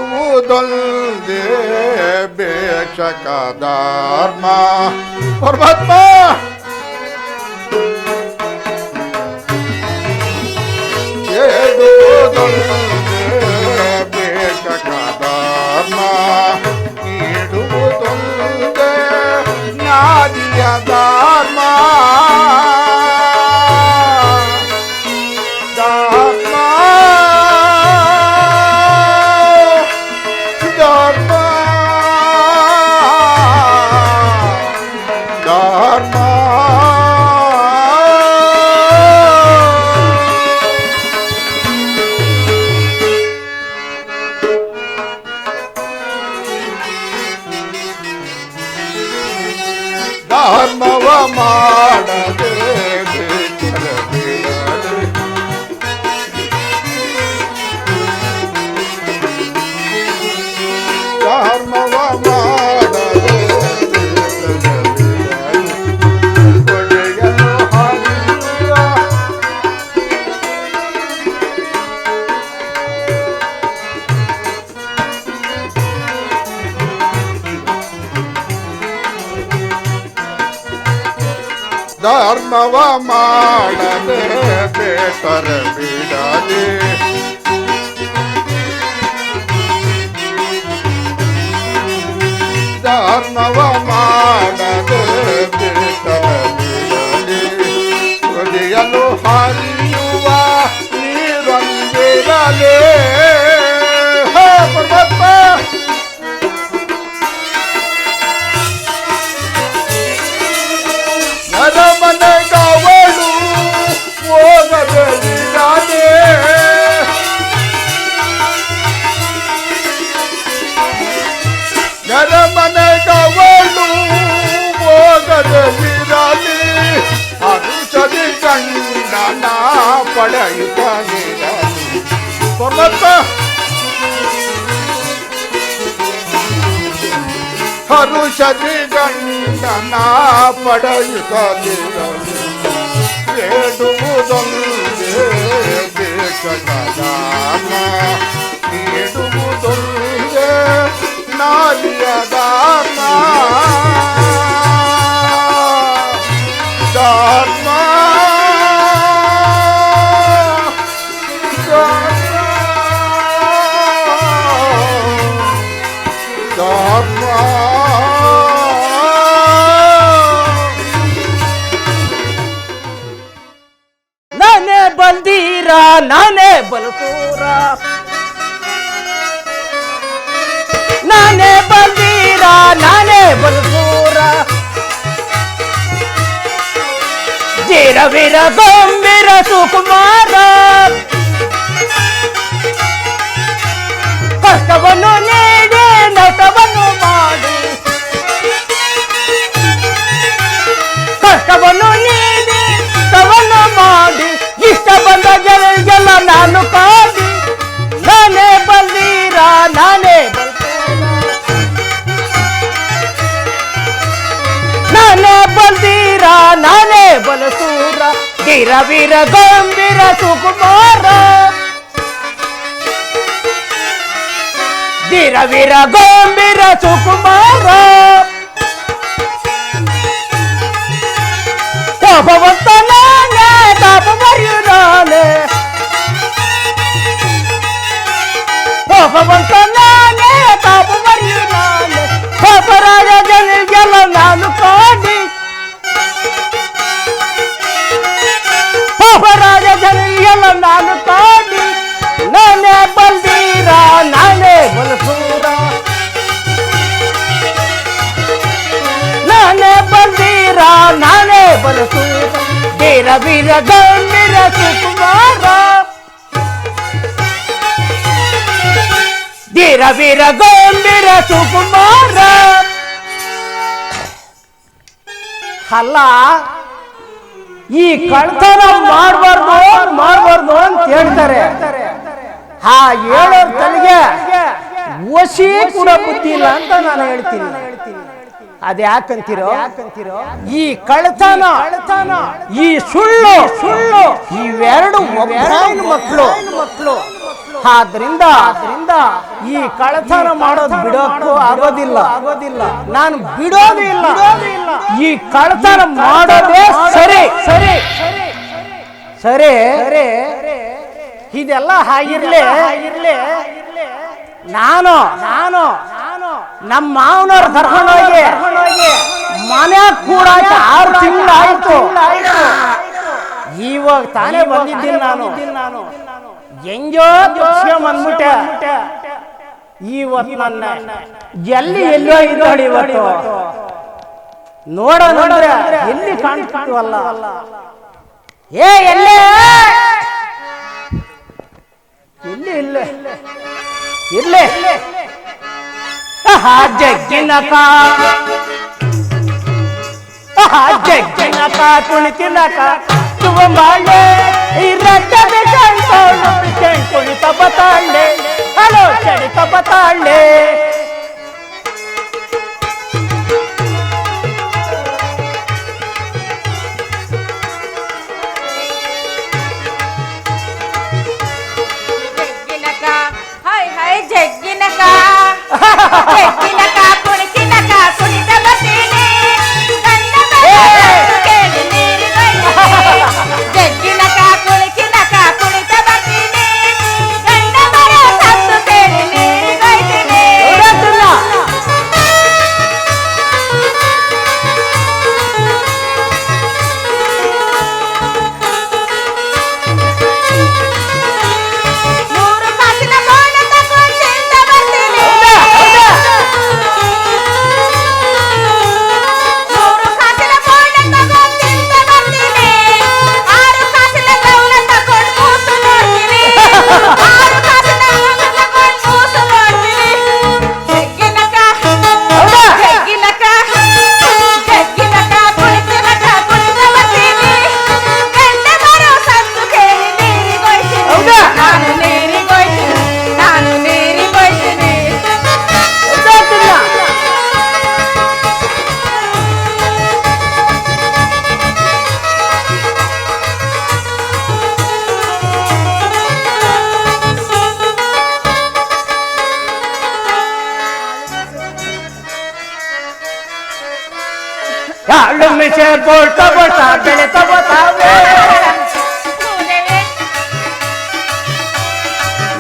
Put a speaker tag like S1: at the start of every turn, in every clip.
S1: ಬೇಡುವುದೊಂದೇ ಬೇಷಕ ಧರ್ಮ ಪರಮಾತ್ಮ ಬೇಡುವುದೊಂದೇ ಬೇಷಕ ಧರ್ಮ ನೀಡುವುದೊಂದೇ ನಾದಿಯ ಧರ್ಮ ಧರ್ಮವ ಮಾಡದೆ ಧರ್ಮವ ಮಾಡದೆ ಕೊಡೆಯಲು ಹರಿಯುವ ಧರ್ಮವ ಮಾಡದೆ ಬೇಸರ ಬಿಡದೆ ಧರ್ಮವ ಮಾಡದೆ ಬೇಸರ ಬಿಡದೆ ಹೃದಯಲು ಹರಿಯುವ ನೀರೊಂದಿರಲೇ ಪರಮಾತ್ಮ ಮನೆಗವಳು ಹೋಗಬೇಡಿರದೆ ಮನೆಗವಳು ಹೋಗದಿರಲಿ ಅನುಸರಿ ಗಂಡನ ಪಡೆಯುತ್ತಲಿರಲಿ ಪರಮಾತ್ಮ ಹರುಷದಿ ಗಂಡನ ಪಡೆಯುತ್ತಲಿರಲಿ ಬೇಡುವುದೊಂದೇ ಬೇಷಕ ಧರ್ಮ ನೀಡುವುದೊಂದೇ ನಾಲಿಯ ಧರ್ಮ ಧರ್ಮ ಧರ್ಮ
S2: ನಾನೇ ಬಂದೀರ ನಾನೇ ಬಲಸೂರ ನಾನೇ ಬಂದೀರ ನಾನೇ ಬಲಸೂರ ಧೀರವೀರ ಗಂಭೀರ ಸುಕುಮಾರ ಕಷ್ಟವನ್ನು ನೀಡಿ ನಷ್ಟವನ್ನು ಮಾಡಿ ಕಷ್ಟವನ್ನು ನೀಡಿ ನಷ್ಟವನ್ನು ಮಾಡಿ ಇಷ್ಟ ಬಂದ ಜನರಿಗೆಲ್ಲ ನಾನು ಕಾದಿ ನಾನೇ ಬಂದೀರ ನಾನೇ ನಾನೇ ಬಂದೀರ ನಾನೇ ಬಲಸೂರ ಧೀರವೀರ ಗಂಭೀರ ಸುಕುಮಾರ ಧೀರವೀರ ಗಂಭೀರ ಸುಕುಮಾರ ಕೋಪವಂತ ನಾನೇ ತಾಪ ಬರೆಯು ನಾನೇ ಕೋಪವಂತ ನಾನೇ ತಾಪ ಬರೆಯು ನಾನೇ ಕೋಪರಾಜ ಜನರಿಗೆಲ್ಲ ನಾನು ಕಾಡಿ ಕೋಪರಾಜ ಜನರಿಗೆಲ್ಲ ನಾನು ಕಾಡಿ ನಾನೇ ಬಂದೀರ ನಾನೇ ಬಲಸೂರ ನಾನೇ ಬಂದೀರ ನಾನೇ ಬಲಸೂರ ಧೀರವೀರ ಗಂಭೀರ ಸುಕುಮಾರ ಧೀರವೀರ ಗಂಭೀರ ಸುಕುಮಾರ ಅಲ್ಲ ಈ ಕಳ್ತನ ಮಾಡಬಾರ್ದು ಅಂತ ಹೇಳ್ತಾರೆ ಆ ಹೇಳೋರ್ ತಲೆಗೆ ವಶಿ ಕೂಡ ಬುದ್ಧಿ ಇಲ್ಲ ಅಂತ ನಾನು ಹೇಳ್ತೀನಿ ಅದ್ಯಾಕಂತೀರೋ ಈ ಕಳ್ತನ ಈ ಸುಳ್ಳು ಇವೆರಡು ಒಬ್ಬನ ಮಕ್ಕಳು ಆದ್ರಿಂದ ಈ ಕಳ್ತನ ಮಾಡೋದು ಬಿಡೋಕ್ಕೂ ಆಗೋದಿಲ್ಲ ನಾನು ಬಿಡೋದು ಇಲ್ಲ ಈ ಕಳ್ತನ ಮಾಡೋದೇ ಸರಿ ಇದೆಲ್ಲ ಹಾಗಿರ್ಲಿ ನಾನು ನಮ್ಮ ಮಾವನವ್ರ ಕರ್ಕೊಂಡೋಗಿ ಮನೆ ಕೂಡ 6 ತಿಂಗಳಾಯ್ತು ಇವಾಗ ತಾನೇ ಬಂದಿದ್ದೀನಿ ನಾನು ಹೆಂಗೋ ಬಂದ್ಬಿಟ್ಟೆ ಇವತ್ತು ನನ್ನ ಎಲ್ಲೋ ನೋಡಿ ಇವತ್ತು ನೋಡೋಣ ಎಲ್ಲಿ ಕಾಣ್ತೀವಲ್ಲ ಎಲ್ಲೇ ಇಲ್ಲೇ ಜಗ್ಗಿನಕ ಕುಣಿತಿನಕ ತುವಂಬಾಳೆ ಈ ರಟ್ಟ ಕುಣಿತ ಬತಾಳೆ ಹಲೋ ಚಡಿತ ಬತಾಳೆ
S3: ಜಗ್ಗಿನಕ ಕುಣಿತಿನಕ ಕುಣಿತ ಬರ್ತೀನಿ ಕೇಳಿ ನೀರಿ ಜಗ್ಗಿನಕ ಕುಣಿತಿನಕ ಕುಣಿತ ಬರ್ತೀನಿ ಗಂಡ ಬರ ಸತ್ತು ಕೇಳಿ ನೀರಿ ಬೈತೀನಿ
S2: ಮಿಷೆ ಬೋಳ್ತಾ ಬೆಳೆತಾ ಬತಾವೆ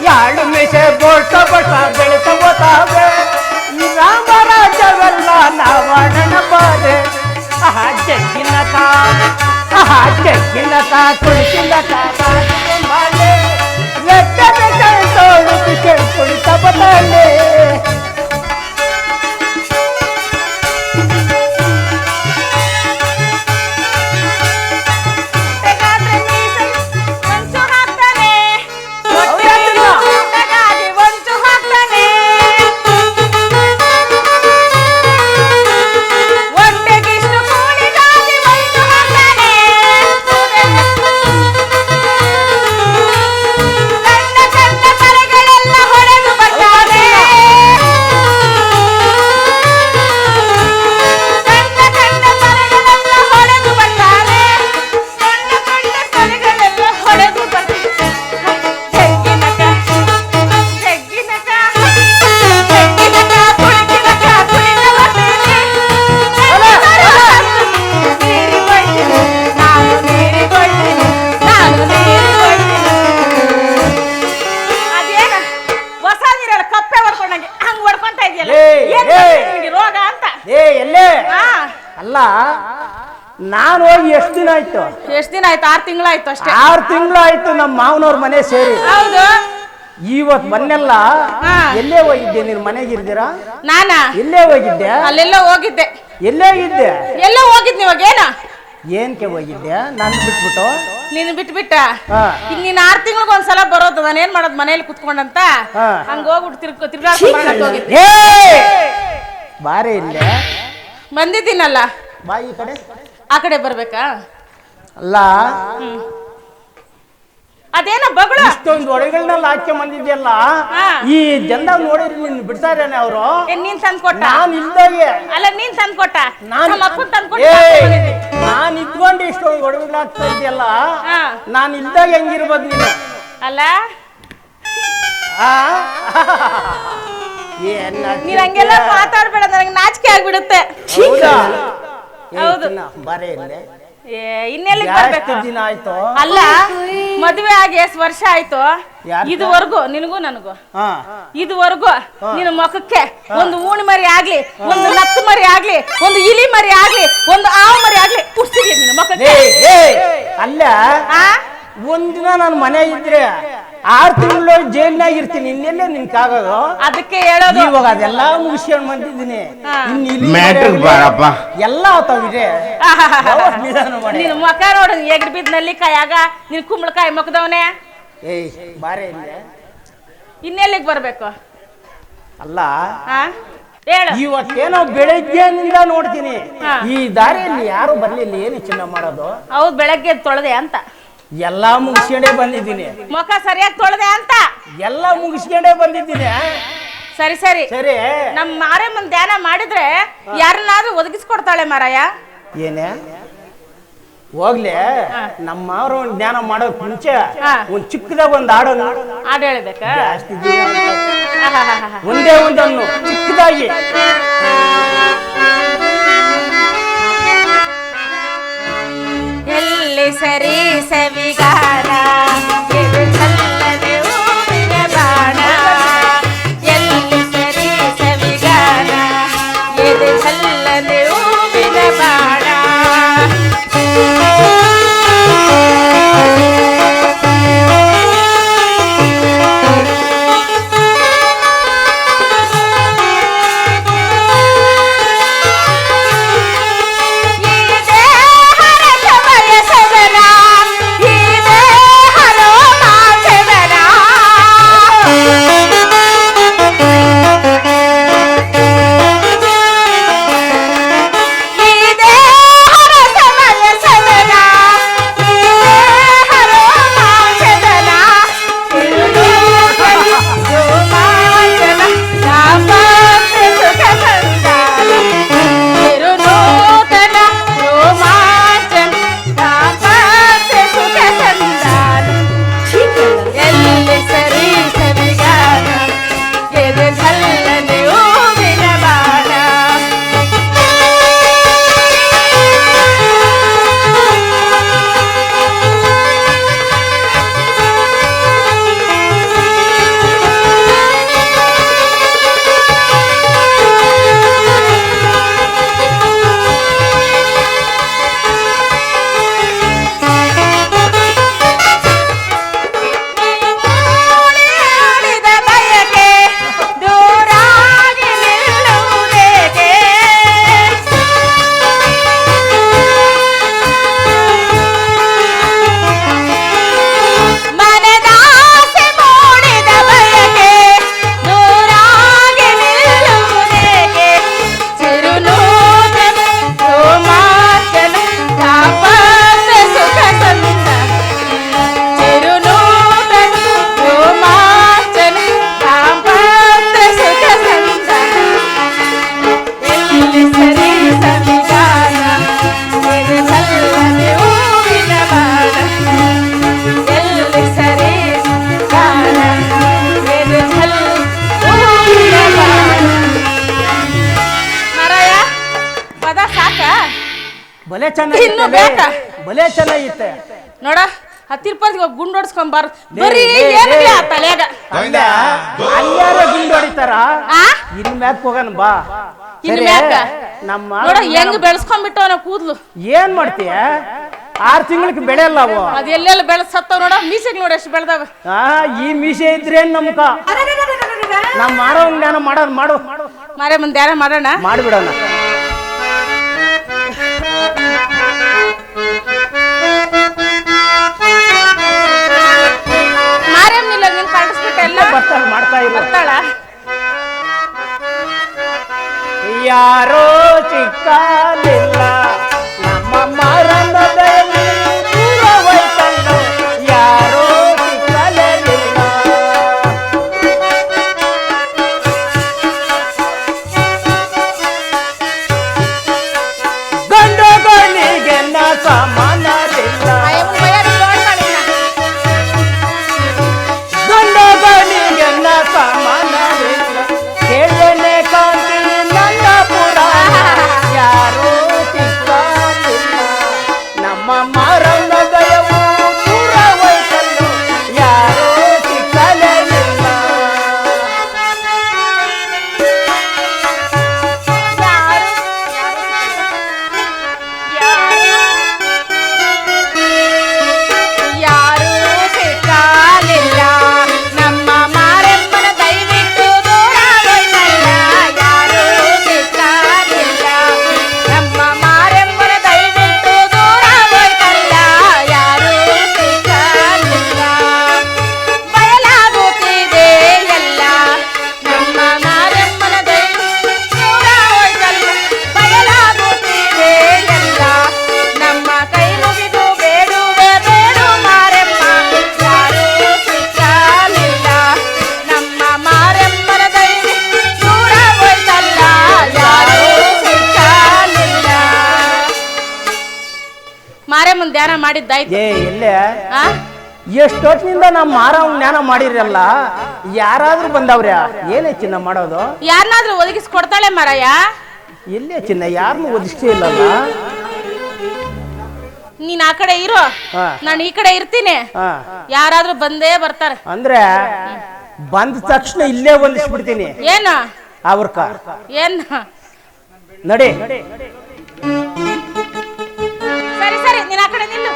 S2: ಯಾಳು ಮಿಷೆ ಬೋಳ್ತಾ ಬೆಳೆತಾ ಬತಾವೆ ಈ ರಾಮರಾಜವೆಲ್ಲ ನಾವಣನ ಬಾರೆ ಜಗ್ಗಿನಕ ಕುಳಿತಿನಕ ಮಾಲೆ ತೋಳು ಕುಳಿತ ಬತಾಳೆ ಅಲ್ಲ ನಾನು ಹೋಗಿ ಎಷ್ಟು ದಿನ ಆಯ್ತು
S3: 6 ತಿಂಗಳಾಯ್ತು ಅಷ್ಟೇ
S2: 6 ತಿಂಗಳಾಯ್ತು ನಮ್ಮ ಮಾವನವ್ರ ಮನೆ ಸೇರಿ
S3: ಹೌದು
S2: ಇವತ್ ಮೊನ್ನೆಲ್ಲ ಎಲ್ಲೇ ಹೋಗಿದ್ದೆ ನೀನ್ ಮನೆಗಿರ್ದಿರಾ
S3: ನಾನಾ
S2: ಎಲ್ಲೇ ಹೋಗಿದ್ದೆ
S3: ಅಲ್ಲೆಲ್ಲ ಹೋಗಿದ್ದೆ
S2: ಎಲ್ಲೇ ಹೋಗಿದ್ದೆ
S3: ಎಲ್ಲ ಹೋಗಿದ್ನಿ ಇವಾಗ
S2: ಏನಕ್ಕೆ ಹೋಗಿದ್ದೆ ನಾನು ಬಿಟ್ಬಿಟ್ಟು
S3: ನೀನು ಬಿಟ್ಬಿಟ್ಟ ಈಗ ನೀನ್ 6 ತಿಂಗಳಿಗೆ ಒಂದ್ಸಲ ಬರೋದು ನಾನು ಏನ್ ಮಾಡೋದು ಮನೇಲಿ ಕುತ್ಕೊಂಡಂತ ಹಂಗ ಹೋಗ್ಬಿಟ್ಟು ತಿರ್ಗಾಡ್ಕೊಂಡು ಹೋಗಿದ್ದೆ
S2: ಬಾರೆ ಇಲ್ಲೇ
S3: ಬಂದಿದ್ದೀನಲ್ಲ
S2: ಬಾ ಈ ಕಡೆ
S3: ಆ ಕಡೆ ಬರ್ಬೇಕಾ
S2: ಅಲ್ಲ
S3: ಅದೇನ ಬಗಳು
S2: ಇಷ್ಟೊಂದು ಒಡಗಳನ್ನೆಲ್ಲ ಹಾಕಿ ಬಂದಿದ್ಯಲ್ಲ ಈ ಜನ ನೋಡಿದ್ರೆ ನಿನ್ ಬಿಡ್ತಾರೇನೆ ಅವರು
S3: ನೀನ್ ತಂದ್ಕೊಟ್ಟ
S2: ನಾನ್ ಇಲ್ದಾಗೆ
S3: ಅಲ್ಲ ನೀನ್ ತಂದ್ಕೊಟ್ಟ ನಮ್ಮ ಅಪ್ಪನ್ ತಂದ್ಕೊಟ್ಟ
S2: ನಾನ್ ಇದ್ಕೊಂಡು ಇಷ್ಟೊಂದು ಒಡಗಳನ್ನ ಹಾಕ್ತಾ ಇದೆಯಲ್ಲ ನಾನ್ ಇಲ್ದಾಗ ಹೆಂಗಿರ್ಬೋದು ನೀನು
S3: ಅಲ್ಲ
S2: ನೀನ್
S3: ಹಂಗೆಲ್ಲ ಮಾತಾಡ್ಬೇಡ ನನಗೆ ನಾಚಿಕೆ ಆಗ್ಬಿಡುತ್ತೆ ಹೌದು
S2: ಬರೇ
S3: ಇನ್ನೆಲ್ಲಿಗೆ ಬರ್ಬೇಕು
S2: ದಿನ ಆಯ್ತು
S3: ಅಲ್ಲ ಮದುವೆ ಆಗಿ ಎಷ್ಟು ವರ್ಷ ಆಯ್ತು ಇದುವರೆಗೂ ನಿನಗೂ ನನಗೂ ಇದುವರೆಗೂ ನಿನ್ನ ಮುಖಕ್ಕೆ ಒಂದು ಊಣಿ ಮರಿ ಆಗ್ಲಿ ಒಂದು ನತ್ತು ಮರಿ ಆಗ್ಲಿ ಒಂದು ಇಲಿ ಮರಿ ಆಗ್ಲಿ ಒಂದು ಆವು ಮರಿ ಆಗ್ಲಿ ಕುಡ್ಸಿದ್ಯ ನಿನ್ನ ಮುಖಕ್ಕೆ
S2: ಅಲ್ಲ ಒಂದಿನ ನಾನು ಮನೆ ಇದ್ರೆ 6 ತಿಂಗಳು ಜೈಲ್ನಾಗ ಇರ್ತೀನಿ ಇನ್ನೆಲ್ಲೇ ನಿನ್ಕಾಗೋದು
S3: ಅದಕ್ಕೆ ಹೇಳೋದು
S2: ಇವಾಗ ಅದೆಲ್ಲ ಮುಗಿಸ್ಕೊಂಡ್ ಬಂದಿದ್ದೀನಿ ಎಲ್ಲ ಆತಾವಿದೆ
S3: ನಿನ್ ಮುಖ ನೋಡು ಎಗ್ರ ಬಿದ್ದಲ್ಲಿ ಕಾಯಾಗ ನಿನ್ ಕುಂಬಳಕಾಯಿ ಮುಖದವನೇ
S2: ಬಾರೆ
S3: ಇನ್ನೆಲ್ಲಿಗೆ ಬರ್ಬೇಕು
S2: ಅಲ್ಲ
S3: ಹೇಳು
S2: ಇವತ್ತೇನೋ ಬೆಳಗ್ಗೆನಿಂದ ನೋಡ್ತೀನಿ ಈ ದಾರಿಯಲ್ಲಿ ಯಾರು ಬರ್ಲಿಲ್ಲ ಏನು ಚಿನ್ನ ಮಾಡೋದು
S3: ಹೌದು ಬೆಳಗ್ಗೆ ತೊಳೆದೆ ಅಂತ
S2: ಎಲ್ಲಾ ಮುಗಿಸ್ಕೊಂಡೇ ಬಂದಿದ್ದೀನಿ
S3: ಮುಖ ಸರಿಯಾಗಿ ತೊಳೆದೆ ಅಂತ
S2: ಎಲ್ಲ ಮುಗಿಸ್ಕೊಂಡೇ ಬಂದಿದ್ದೀನಿ
S3: ಸರಿ ಸರಿ
S2: ಸರಿ
S3: ನಮ್ಮ ಮಾರಮ್ಮನ್ ಧ್ಯಾನ ಮಾಡಿದ್ರೆ ಯಾರನ್ನಾದ್ರೂ ಒದಗಿಸ್ಕೊಡ್ತಾಳೆ ಮಾರಾಯ
S2: ಏನೇ ಹೋಗ್ಲಿ ನಮ್ಮ ಮಾವರು ಧ್ಯಾನ ಮಾಡೋಕ್ ಮುಂಚೆ ಒಂದ್ ಚಿಕ್ಕದಾಗ ಒಂದ್
S3: ಹಾಡು ಹೇಳ್ಬೇಕ
S2: ಜಾಸ್ತಿ ಒಂದೇ ಒಂದನ್ನು ಚಿಕ್ಕದಾಗಿ
S3: ಎಲ್ಲಿ ಸರಿ ಸವಿಗಾನ ಇದು ಚಲ್ಲದೆ ಹೂವಿನ ಬಾಣ ಎಲ್ಲಿ ಸರಿ ಸವಿಗಾನ ಇದು ಚಲ್ಲದೆ ಹೂವಿನ ಬಾಣ
S2: ಬಲೆ ಚೆನ್ನಾಗಿತ್ತು ಬಲೆ ಚೆನ್ನಾಗಿತ್ತೆ
S3: ನೋಡ 10 ರೂಪಾಯಿಗೆ ಗುಂಡು ಹೊಡ್ಸ್ಕೊಂಬಾರ ಬರೀ ತಲೆಯಾಗ
S2: ಅಲ್ಲಾರ ಗುಂಡು ಹೊಡಿತಾರ ಇನ್ ಮ್ಯಾಕ್ ಹೋಗೋಣ ಬಾ
S3: ಇನ್ ಮ್ಯಾಕ ನಮ್ಮ ನೋಡ ಹೆಂಗ್ ಬೆಳೆಸ್ಕೊಂಡ್ಬಿಟ್ಟು ಅವನ ಕೂದ್ಲು
S2: ಏನ್ ಮಾಡ್ತೀಯ 6 ತಿಂಗಳಿಗೆ ಬೆಳೆ ಅಲ್ಲ ಅವು
S3: ಅದ ಎಲ್ಲೆಲ್ಲ ಬೆಳೆಸತ್ತವ ನೋಡ ಮೀಸೆಗೆ ನೋಡಿ ಎಷ್ಟು ಬೆಳೆದಾವ
S2: ಈ ಮೀಸೆ ಇದ್ರೆ ನಮ್ಕ ನಮ್ಮ ಮಾರೋ ಜ್ಞಾನ ಮಾಡೋಣ ಮಾಡು
S3: ಮಾರೇ ಮುಂದೆ ಧ್ಯಾನ ಮಾಡೋಣ
S2: ಮಾಡಿಬಿಡೋಣ
S3: ಮಾರಮ್ಮಿಲ್ಲ ನೀನ್ ಪಾರ್ಟಿಸಿಪೇಟ್ ಎಲ್ಲ
S2: ಬರ್ತಾಳ ಮಾಡ್ತಾ ಇರು
S3: ಬರ್ತಾಳ
S2: ಯಾರೋ ಸಿಕ್ಕಲಿಲ್ಲ ನಮ್ಮ ಮಾರನ ದಯವಿಟ್ಟು ದೂರ ಹೋಯ್ತಲ್ಲ ಯಾರೋ
S3: ಧ್ಯಾನ ಮಾಡಿದ್ದಾಯ್ತು.
S2: ಎಲ್ಲೇ
S3: ಆ
S2: ಎಷ್ಟೊತ್ತಿನಿಂದ ನಮ್ಮ ಮಾರವ್ ಜ್ಞಾನ ಮಾಡಿರಲ್ಲ, ಯಾರಾದ್ರೂ ಬಂದವ್ರ? ಏನೇ ಚಿನ್ನ ಮಾಡೋದು?
S3: ಯಾರನ್ನಾದ್ರೂ ಒದಗಿಸ್ಕೊಡ್ತಾಳೆ ಮಾರಾಯ.
S2: ಎಲ್ಲೇ ಚಿನ್ನ, ಯಾರನ್ನು ಒದಗಿಸ್ತೇ ಇಲ್ಲಲ್ಲ.
S3: ನೀನ್ ಆ ಕಡೆ ಇರು, ನಾನು ಈ ಕಡೆ ಇರ್ತೀನಿ. ಯಾರಾದ್ರೂ ಬಂದೇ ಬರ್ತಾರೆ.
S2: ಅಂದ್ರೆ ಬಂದ ತಕ್ಷಣ ಇಲ್ಲೇ ಒಲಿಸ್ಬಿಡ್ತೀನಿ.
S3: ಏನು
S2: ಅವ್ರಕ
S3: ಏನ್
S2: ನಡಿ.
S3: ಸರಿ ಸರಿ, ನೀನ್ ಆ ಕಡೆ ನಿಲ್ಲು.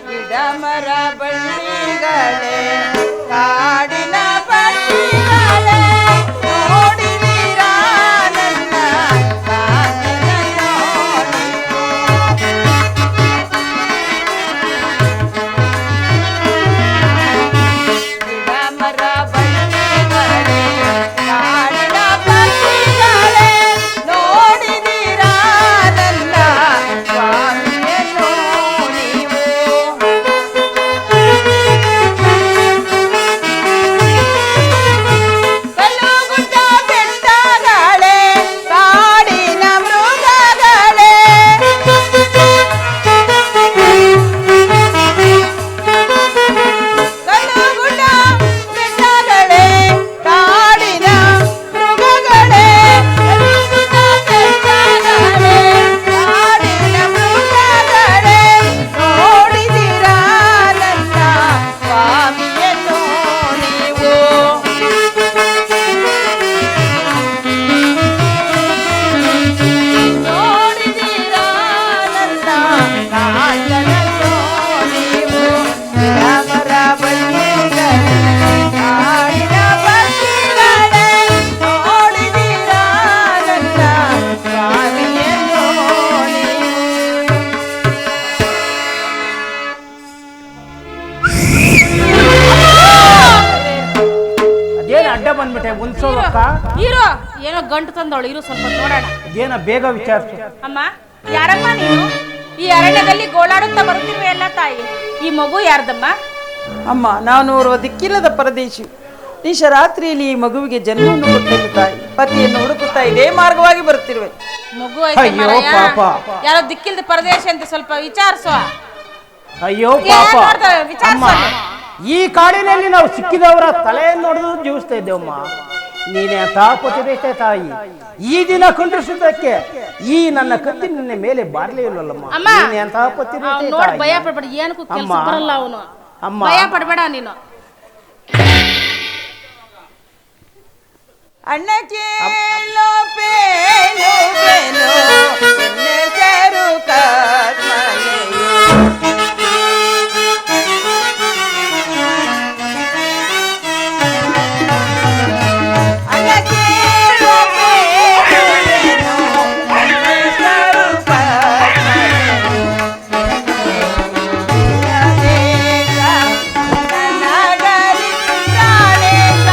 S4: ಗಿಡಮರ ಬಳ್ಳಿಗಳೇ ಕಾಡಿನ ಪಕ್ಷಿಗಳೇ ನೋಡಿದೀರಾ ನನ್ನ ಕಾಡಿನ ಗಿಡಮರ ಬಳ್ಳಿಗಳೇ ಕಾಡಿನ ಪಕ್ಷಿಗಳೇ ನೋಡಿದೀರಾ ನನ್ನ ಸ್ವಾಮಿಯನ್ನು ನೀವು. ಕಲ್ಲುಗುಡ್ಡ ಬೆಟ್ಟಗಳೇ ಕಾಡಿನ ಮೃಗಗಳೇ ಕಲ್ಲುಗುಡ್ಡ ಬೆಟ್ಟಗಳೇ ಕಾಡಿನ ಮೃಗಗಳೇ ಕಲ್ಲುಗುಡ್ಡ ಬೆಟ್ಟಗಳೇ ಕಾಡಿನ ಮೃಗಗಳೇ ನೋಡಿದಿರಾ ನನ್ನ ಸ್ವಾಮಿಯನ್ನು ನೀವು. ನೋಡಿದಿರಾ ನನ್ನ ಕಾಂಚನನ್ನು ನೀವು. ಗಿಡಮರ ಬಳ್ಳಿಗಳೇ ಕಾಡಿನ ಪಕ್ಷಿಗಳೇ ನೋಡಿದಿರಾ ನನ್ನ ಸ್ವಾಮಿಯನ್ನು ನೀವು.
S2: ಅದೇನ ಅಡ್ಡ ಬಂದ್ಬಿಟ್ಟೆ ಉನ್ಸೋದಕ್ಕ?
S3: ಇರು, ಏನೋ ಗಂಟು ತಂದವಳು, ಇರು ಸ್ವಲ್ಪ ನೋಡೋಣ.
S2: ಅದೇನ ಬೇಗ ವಿಚಾರಿಸು.
S3: ಅಮ್ಮ, ಯಾರಮ್ಮ ನೀನು? ಈ ಅರಣ್ಯದಲ್ಲಿ ಗೋಳಾಡುತ್ತಾ ಬರುತ್ತಿರುವೆ ಎಲ್ಲ ತಾಯಿ. ಈ ಮಗು ಯಾರ್ದಮ್ಮ?
S4: ಅಮ್ಮ, ನಾನು ಓರ್ವ ದಿಕ್ಕಿಲ್ಲದ ಪರದೇಶಿ. ನಿಶರಾತ್ರಿಯಲ್ಲಿ ಈ ಮಗುವಿಗೆ ಜನ್ಮವನ್ನು ಕೊಟ್ಟದ್ದು ತಾಯಿ. ಪತಿಯನ್ನು ಹುಡುಕುತ್ತಾ ಇದೇ ಮಾರ್ಗವಾಗಿ ಬರುತ್ತಿರುವೆ.
S3: ಮಗು ಐತೆ
S2: ಅಯ್ಯೋ
S3: ಮಾರಾಯ.
S2: ಪಾಪ.
S3: ಯಾರೋ ದಿಕ್ಕಿಲ್ದ ಪರದೇಶ ಅಂತ ಸ್ವಲ್ಪ ವಿಚಾರಿಸೋ.
S2: ಅಯ್ಯೋ
S3: ಏನ್
S2: ಪಾಪ.
S3: ಮಾಡ್ದೆ? ವಿಚಾರ್ಸು.
S2: ಅಮ್ಮ, ಈ ಕಾಡಿನಲ್ಲಿ ನಾವು ಸಿಕ್ಕಿದವರ ತಲೆಯನ್ನು ನೋಡಿದ್ರು ಜೀವಿಸ್ತಾ ಇದ್ದೇವಮ್ಮ. ನೀನೇ ತಾಪತಿರೇತೆ ತಾಯಿ. ಈ ದಿನ ಕುಂಡ್ರಿಸುವುದಕ್ಕೆ ಈ ನನ್ನ ಕತ್ತಿ ನಿನ್ನ ಮೇಲೆ ಬಾರ್ಲೇ ಇಲ್ಲಲ್ಲಮ್ಮ.
S3: ಅಮ್ಮ,
S2: ನೀನೇ ತಾಪತಿರೇತೆ
S3: ನೋಡಿ
S2: ತಾಯಿ.
S3: ಭಯ ಪಡ್ಬೇಡ, ಏನಕ್ಕೂ ಕೆಲಸ
S2: ಅಮ್ಮ.
S3: ಬರಲ್ಲ ಅವನು.
S2: ಅಮ್ಮ.
S3: ಭಯ ಪಡ್ಬೇಡ ನೀನು.
S4: ಅಣ್ಣ ಕೇಳೋ ಪೇನು ಪೇನು ಹೆಸರು ಕರ್ಮನೆಯು. ಅಣ್ಣ ಕೇಳೋ ಪೇನು ಪೇನು ಹೆಸರು ಕರ್ಮನೆಯು. ಗಣೇಶ ನಗರಿ ಪ್ರಾಣೇಶ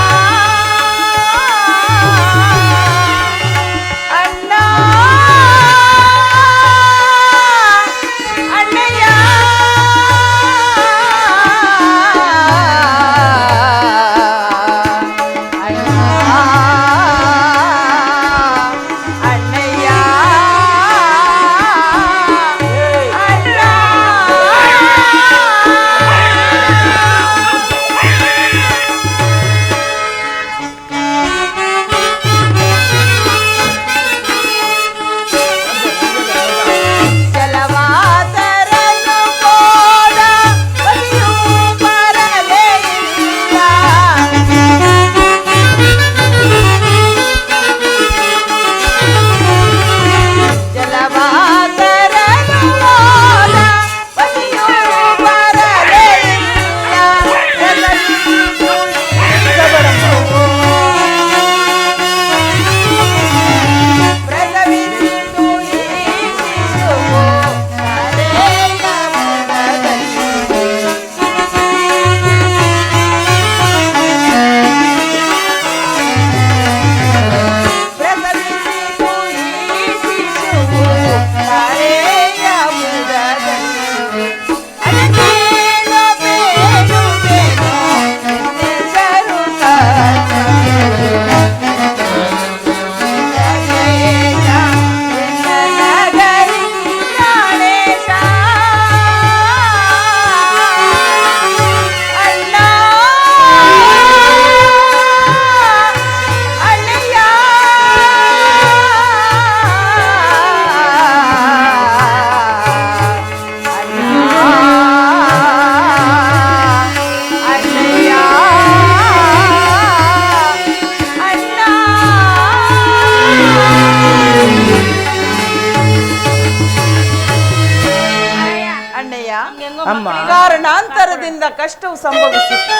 S4: ಕಾರಣದಿಂದ ಕಷ್ಟವು ಸಂಭವಿಸಿತು.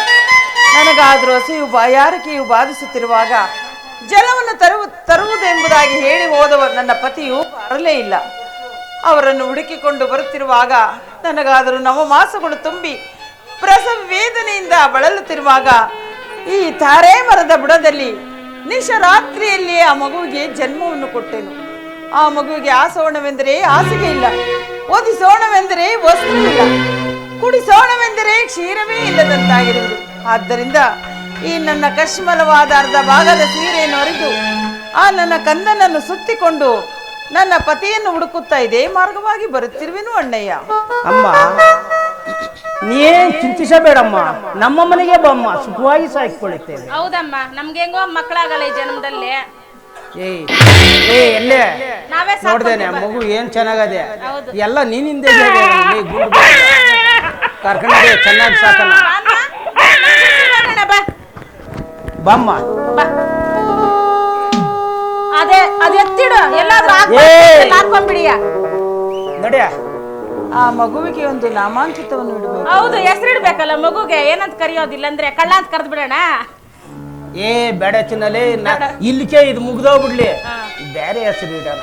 S4: ನನಗಾದರೂ ಹಸಿವು ಬಾಯಾರಿಕೆಯು ಬಾಧಿಸುತ್ತಿರುವಾಗ ಜಲವನ್ನು ತರುವುದೆಂಬುದಾಗಿ ಹೇಳಿ ಹೋದವ ನನ್ನ ಪತಿಯು ಬರಲೇ ಇಲ್ಲ. ಅವರನ್ನು ಹುಡುಕಿಕೊಂಡು ಬರುತ್ತಿರುವಾಗ ನನಗಾದರೂ ನವಮಾಸಗಳು ತುಂಬಿ ಪ್ರಸವ ವೇದನೆಯಿಂದ ಬಳಲುತ್ತಿರುವಾಗ ಈ ತಾರೆ ಮರದ ಬುಡದಲ್ಲಿ ನಿಶರಾತ್ರಿಯಲ್ಲಿ ಆ ಮಗುವಿಗೆ ಜನ್ಮವನ್ನು ಕೊಟ್ಟೆನು. ಆ ಮಗುವಿಗೆ ಆಸೋಣವೆಂದರೆ ಹಾಸಿಗೆ ಇಲ್ಲ, ಓದಿಸೋಣವೆಂದರೆ ವಸ್ತ್ರವಿಲ್ಲ, ಕುಡಿಸೋಣವೆಂದರೆ ಕ್ಷೀರವೇ ಇಲ್ಲದಂತಾಗಿರುವುದು. ಆದ್ದರಿಂದ ಈ ನನ್ನ ಕಶ್ಮಲವಾದ ಅರ್ಧ ಭಾಗದ ಸೀರೆಯನ್ನು ಅರಿದು ಆ ನನ್ನ ಕಂದನನ್ನು ಸುತ್ತಿಕೊಂಡು ನನ್ನ ಪತಿಯನ್ನು ಹುಡುಕುತ್ತಾ ಇದೇ ಮಾರ್ಗವಾಗಿ ಬರುತ್ತಿರುವೆನು ಅಣ್ಣಯ್ಯ.
S2: ಅಮ್ಮ, ನೀನ್ ಚಿಂತಿಸಬೇಡಮ್ಮ, ನಮ್ಮ ಮನೆಗೆ ಬಮ್ಮ, ಸುಖವಾಗಿ ಸಾಕಿಕೊಳ್ಳುತ್ತೇವೆ.
S3: ಹೌದಮ್ಮ, ನಮ್ಗೆ ಹೆಂಗೋ ಮಕ್ಕಳಾಗಲ್ಲ ಈ ಜನ್ಮದಲ್ಲಿ.
S2: ಎಲ್ಲೇ
S3: ನಾವೇ
S2: ನೋಡ್ದೇನೆ ಮಗು ಏನ್ ಚೆನ್ನಾಗದೆ,
S3: ಹೌದು.
S2: ಎಲ್ಲ ನೀನಿಂದ ಕರ್ಕೊಂಡೆ ಚೆನ್ನಾಗಿ ಸಾಕಣ. ಬಮ್ಮ,
S3: ಅದೇ ಎತ್ತಿಡು, ಎಲ್ಲಾದ್ರೂ ಹಾಕೊಂಡ್ಬಿಡಿಯ.
S2: ನಡಿಯ.
S4: ಆ ಮಗುವಿಗೆ ಒಂದು ನಾಮಾಂಕಿತವನ್ನು ಇಡಬೇಕು.
S3: ಹೌದು, ಹೆಸರಿಡ್ಬೇಕಲ್ಲ ಮಗುಗೆ. ಏನಂತ ಕರೆಯೋದಿಲ್ಲ ಅಂದ್ರೆ ಕಳ್ಳ ಅಂತ ಕರೆದು ಬಿಡೋಣ.
S2: ಬೇಡ ಚಿನ್ನಲೆ, ಇಲ್ಲಿಗೆ ಇದು ಮುಗ್ದೋಗ್ಬಿಡ್ಲಿ, ಬೇರೆ ಹೆಸರು ಇಡೋಣ,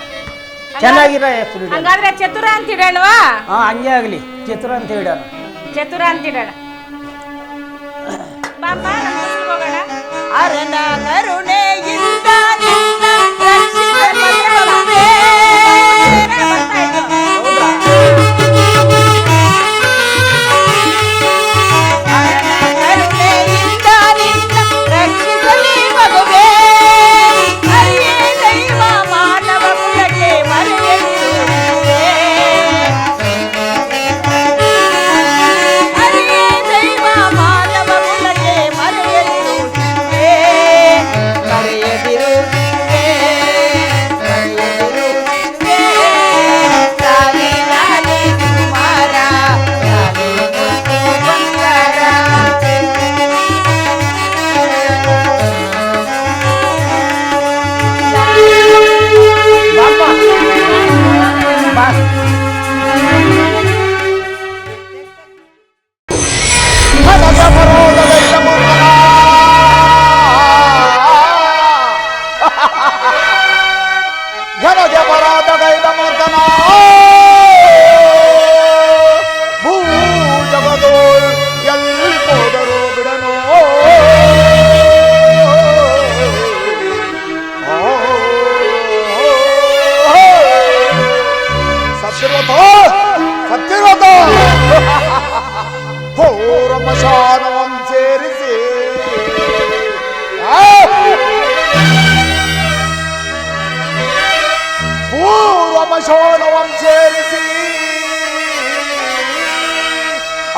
S2: ಚೆನ್ನಾಗಿರೋ ಹೆಸರು ಇಡೋಣ.
S3: ಹಂಗಾದ್ರೆ ಚತುರ ಅಂತ ಇಡೋಣವಾ?
S2: ಹಾ, ಹಂಗೆ ಆಗ್ಲಿ, ಚತುರ ಅಂತ ಇಡೋಣ.
S3: ಚತುರ ಅಂತ ಇಡೋಣ. ಬಾಮ್ಮ, ಹೋಗೋಣ.
S4: ಅರನ ಕರುಣೆಯಿಂದ ನಿನ್ನ ರಕ್ಷಿಸಲಿ ಮಗುವೇ.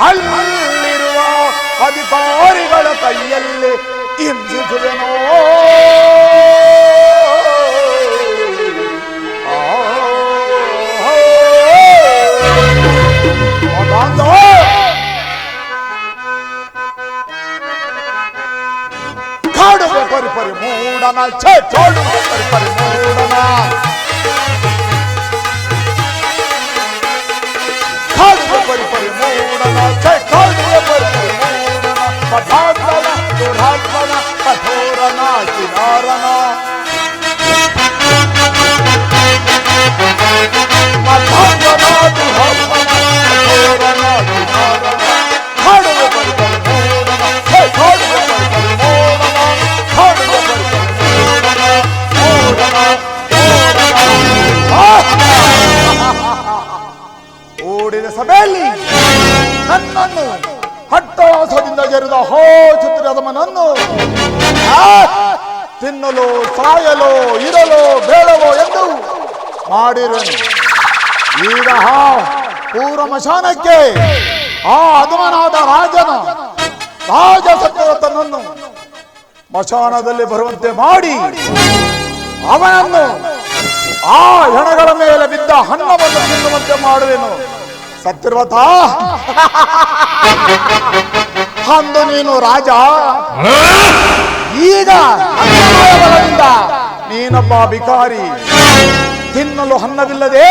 S1: ಅಲ್ಲಿರುವ ಅಧಿಕಾರಿಗಳ ಕೈಯಲ್ಲಿ ಹಿಂಸಿಸುವೆನೋ. ಕಾಡುವೆ ಪರಿಪರಿ ಮೂಡನ, ಚಾಡುವೆ ಪರಿಪರಿ ಮೂಡನ, ಕಾಡುವೆ ಪರಿಪರಿ ಮೂಡನ, ಕಾಡುವೆ ಪರಿಪರಿ ಮೂಡನ, ಪಠಾತ್ಮನ ದುರಾತ್ಮನ ಕಠೋರನ ಕಿನಾರನ, ಪಠಾತ್ಮನ ದುರಾತ್ಮನ ಕಠೋರನ ಕಿನಾರನ, ಕಾಡುವೆ ಪರಿಪರಿ ಮೂಡನ, ಕಾಡುವೆ ಪರಿಪರಿ ಮೂಡನ, ಕಾಡುವೆ ಪರಿಪರಿ ಮೂಡನ, ಮೂಡನ ಓಡಿದ ಸಭೆಯಲ್ಲಿ ನನ್ನನ್ನು ಹಟ್ಟಹಾಸದಿಂದ ಜರಿದ ಹೋ ಚಿತ್ರದಮನನ್ನು ತಿನ್ನಲು ಸಾಯಲು ಇರಲು ಬೇಡವೋ ಎಂದು ಮಾಡಿರುವೆನು. ಈಗ ಪೂರ್ವಮಶಾನಕ್ಕೆ ಆ ಅಧಮನಾದ ರಾಜನ ರಾಜ ಸತ್ಯವತನನ್ನು ಮಶಾನದಲ್ಲಿ ಬರುವಂತೆ ಮಾಡಿ ಅವನನ್ನು ಆ ಹೆಣಗಳ ಮೇಲೆ ಬಿದ್ದ ಹಣ್ಣವನ್ನು ತಿನ್ನುವಂತೆ ಮಾಡುವೆನು. ಸತ್ಯವ್ರತ, ಅಂದು ನೀನು ರಾಜ, ಈಗ ಬಲದಿಂದ ನೀನೊಬ್ಬ ಭಿಕಾರಿ, ತಿನ್ನಲು ಅನ್ನವಿಲ್ಲದೆ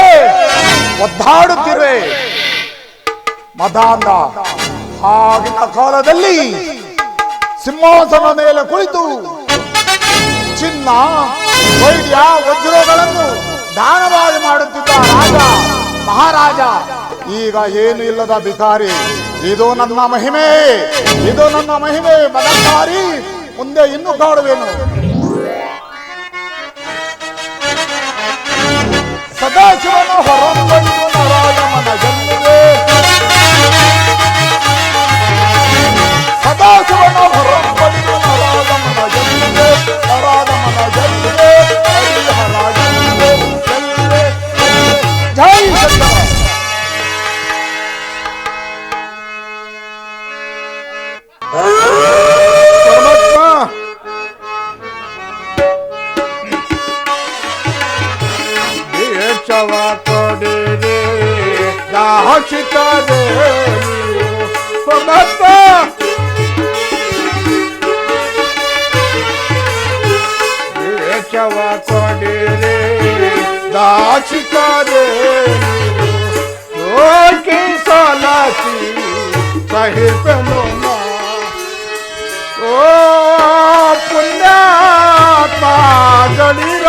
S1: ಒದ್ದಾಡುತ್ತಿರುವೆ. ಮದಾಂಧ ಆಗಿನ ಕಾಲದಲ್ಲಿ ಸಿಂಹಾಸನ ಮೇಲೆ ಕುಳಿತು ಚಿನ್ನ ವೈದ್ಯ ವಜ್ರಗಳನ್ನು ದಾನವಾಗಿ ಮಾಡುತ್ತಿದ್ದ ರಾಜ ಮಹಾರಾಜ ಈಗ ಏನು ಇಲ್ಲದ ಭಿಕಾರಿ. ಇದು ನನ್ನ ಮಹಿಮೆ, ಇದು ನನ್ನ ಮಹಿಮೆ ಮದಕಾರಿ. ಮುಂದೆ ಇನ್ನು ಕಾಡುವೆನು. ಸದಾಶಿವನ ಹೊರಬಂದು ರಾಜಮನ ಜನ್ಮವೇ, ಸದಾಶಿವನ ಹೊರಬಂದು ರಾಜಮನ ಜನ್ಮವೇ, ರಾಜಮನ ಜನ್ಮವೇ, ಹರಿಹರಾಜನ್ಮವೇ, ಜನ್ಮವೇ, ಜೈ ಶಂಕರ. ಪರಮಾತ್ಮ ದೇಶವ ಕೊಡಿರೆ ದಾಚಿತರೆ ಪರಮಾತ್ಮ ದೇಶವ ಕೊಡಿರೆ ದಾಚಿತರೆ ಓಕೆ ಸಾಲಾಸಿ ಸಹಿಪನು ಓ ಪುಣ್ಯಾತ್ಮ ಗಣಿರ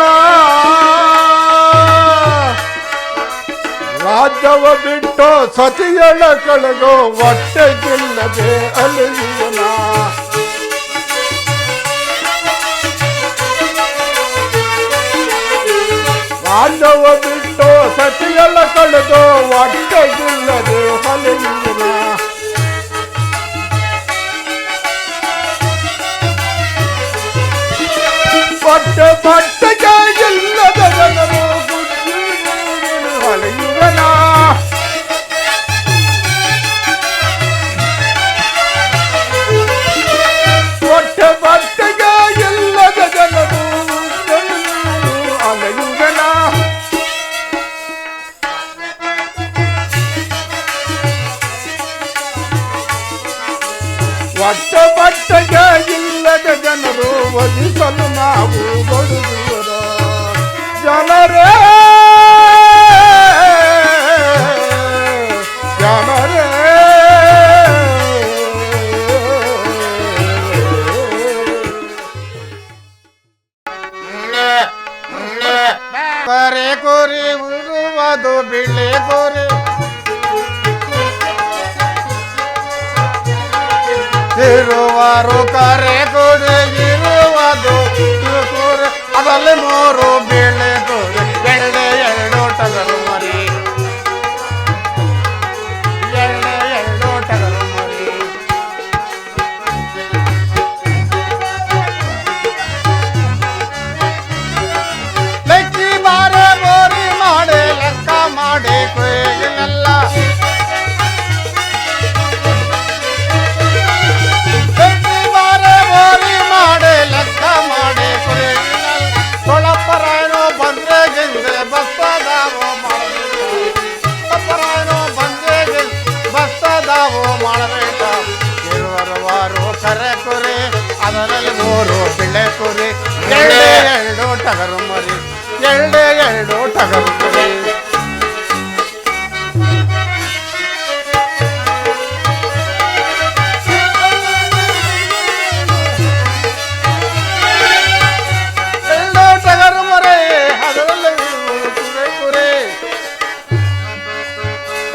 S1: ರಾಜ್ಯವ ಬಿಟ್ಟು ಸತಿಯಳ ಕಳೆಗೋ ಹೊಟ್ಟೆಗಿಲ್ಲದೆ ಅಲಿಯುವನ ರಾಜ್ಯವ ಬಿಟ್ಟು ಸತಿಯಳ ಕಳೆಗೋ ಹೊಟ್ಟೆಗಿಲ್ಲದೆ ಅಲಿಯುವನ ಪಟ್ಟೆಗೆ ಇಲ್ಲದ ಜನರು ಹೊಲೆಯುವನ ಬಟ್ಟೆಗೆ ಇಲ್ಲದ ಜನರು ಅಲೆಯುವನ ಬಟ್ಟೆಗೆ ಇಲ್ಲದ ಜನರು ವಧಿಸಲು ನಾವು ಬಡುವರ ಜನರೇ ಜನರೇ ಕರೆ ಕೋರಿ ಉರುವುದು ಬಿಳೆ ಕೋರಿ ಇರುವರು ಕರೆ ಕೋರಿ ಇರುವುದು ಕೋರಿ ಅದರಲ್ಲಿ ಮೂರು ಬಿಳೆ ಕೋರಿ ಎರಡು ಟಗರು ಮರಿ ಎರಡು ಟಗರು ಮರಿ ಲೆಕ್ಕಿ ಬಾರೆ ಬೋರಿ ಮಾಡಿ ಲೆಕ್ಕ ಮಾಡಿ ಕೊಯ್ಗಿನೆಲ್ಲ ಲೆಕ್ಕಿ ಬಾರೆ ಬೋರಿ ಮಾಡಿ ಲೆಕ್ಕ ಮಾಡಿ ಕೊಯ್ಗಿನೆಲ್ಲ ತೊಳಪರಾಯಣೋ ಬಂದ್ರೆ ಗಿಂದ್ರೆ ಬಸ್ತದಾವೋ ಮಾಡಬೇಕಪರಾಯಣೋ ಬಂದ್ರೆ ಬಸ್ತದಾವೋ ಮಾಡಬೇಕ ಇರುವರು ಕರೆ ಕುರಿ ಅದರಲ್ಲಿ ಮೂರು ಬಿಳೆ ಕುರಿ ಎರಡು ಟಗರು ಮರಿ ಎರಡು ಟಗರು ಮರಿ ಎರಡು ಟಗರು ಮರಿ ಅದರಲ್ಲಿ ಕುರೆ ಕುರಿ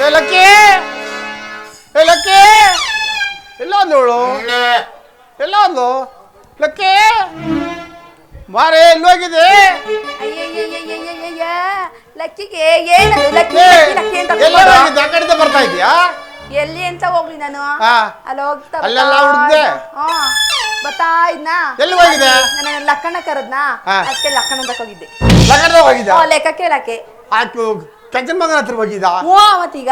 S1: ಏಲಕ್ಕಿ ಏಲಕ್ಕಿ ಇಲ್ಲ ಅಂದೋಳು ಎಲ್ಲ ಅಂದು ಲಕ್ಕಿ ಮಾರೆ ಎಲ್ಲೋಗಿದೆ
S5: ಅಯ್ಯಯ್ಯಯ್ಯಯ್ಯಯ್ಯಯ್ಯ ಲಕ್ಕಿಗೆ ಏನದು ಲಕ್ಕಿ
S1: ಏ,
S5: ಲಕ್ಕಿ ಅಂತ
S1: ಎಲ್ಲ ಹೋಗಿದ್ದೆ, ಆ ಕಡೆಯಿಂದ ಬರ್ತಾ ಇದೀಯಾ?
S5: ಎಲ್ಲಿ ಅಂತ ಹೋಗ್ಲಿ ನಾನು
S1: ಹಾ.
S5: ಅಲ್ಲಿ ಹೋಗ್ತಾ
S1: ಅಲ್ಲೆಲ್ಲ ಹುಡ್ದೆ?
S5: ಬರ್ತಾ ಇದ್ನ
S1: ಎಲ್ಲಿ ಹೋಗಿದೆ?
S5: ನನ್ನ ಲಕ್ಕಣ್ಣ ಕರದ್ನ
S1: ಹಾ.
S5: ಅದಕ್ಕೆ ಲಕ್ಕಣ್ಣ ಅಂತ ಹೋಗಿದ್ದೆ
S1: ಲಗಡ್ದಾಗ ಹೋಗಿದ್ದ
S5: ಲೆಕ್ಕ ಕೇಳಕ್ಕೆ
S1: ಆಯ್ತು ಕೆಂಚನ್ ಮಗನ ಹತ್ರ ಹೋಗಿದ್ದ
S5: ಮತ್ತೀಗ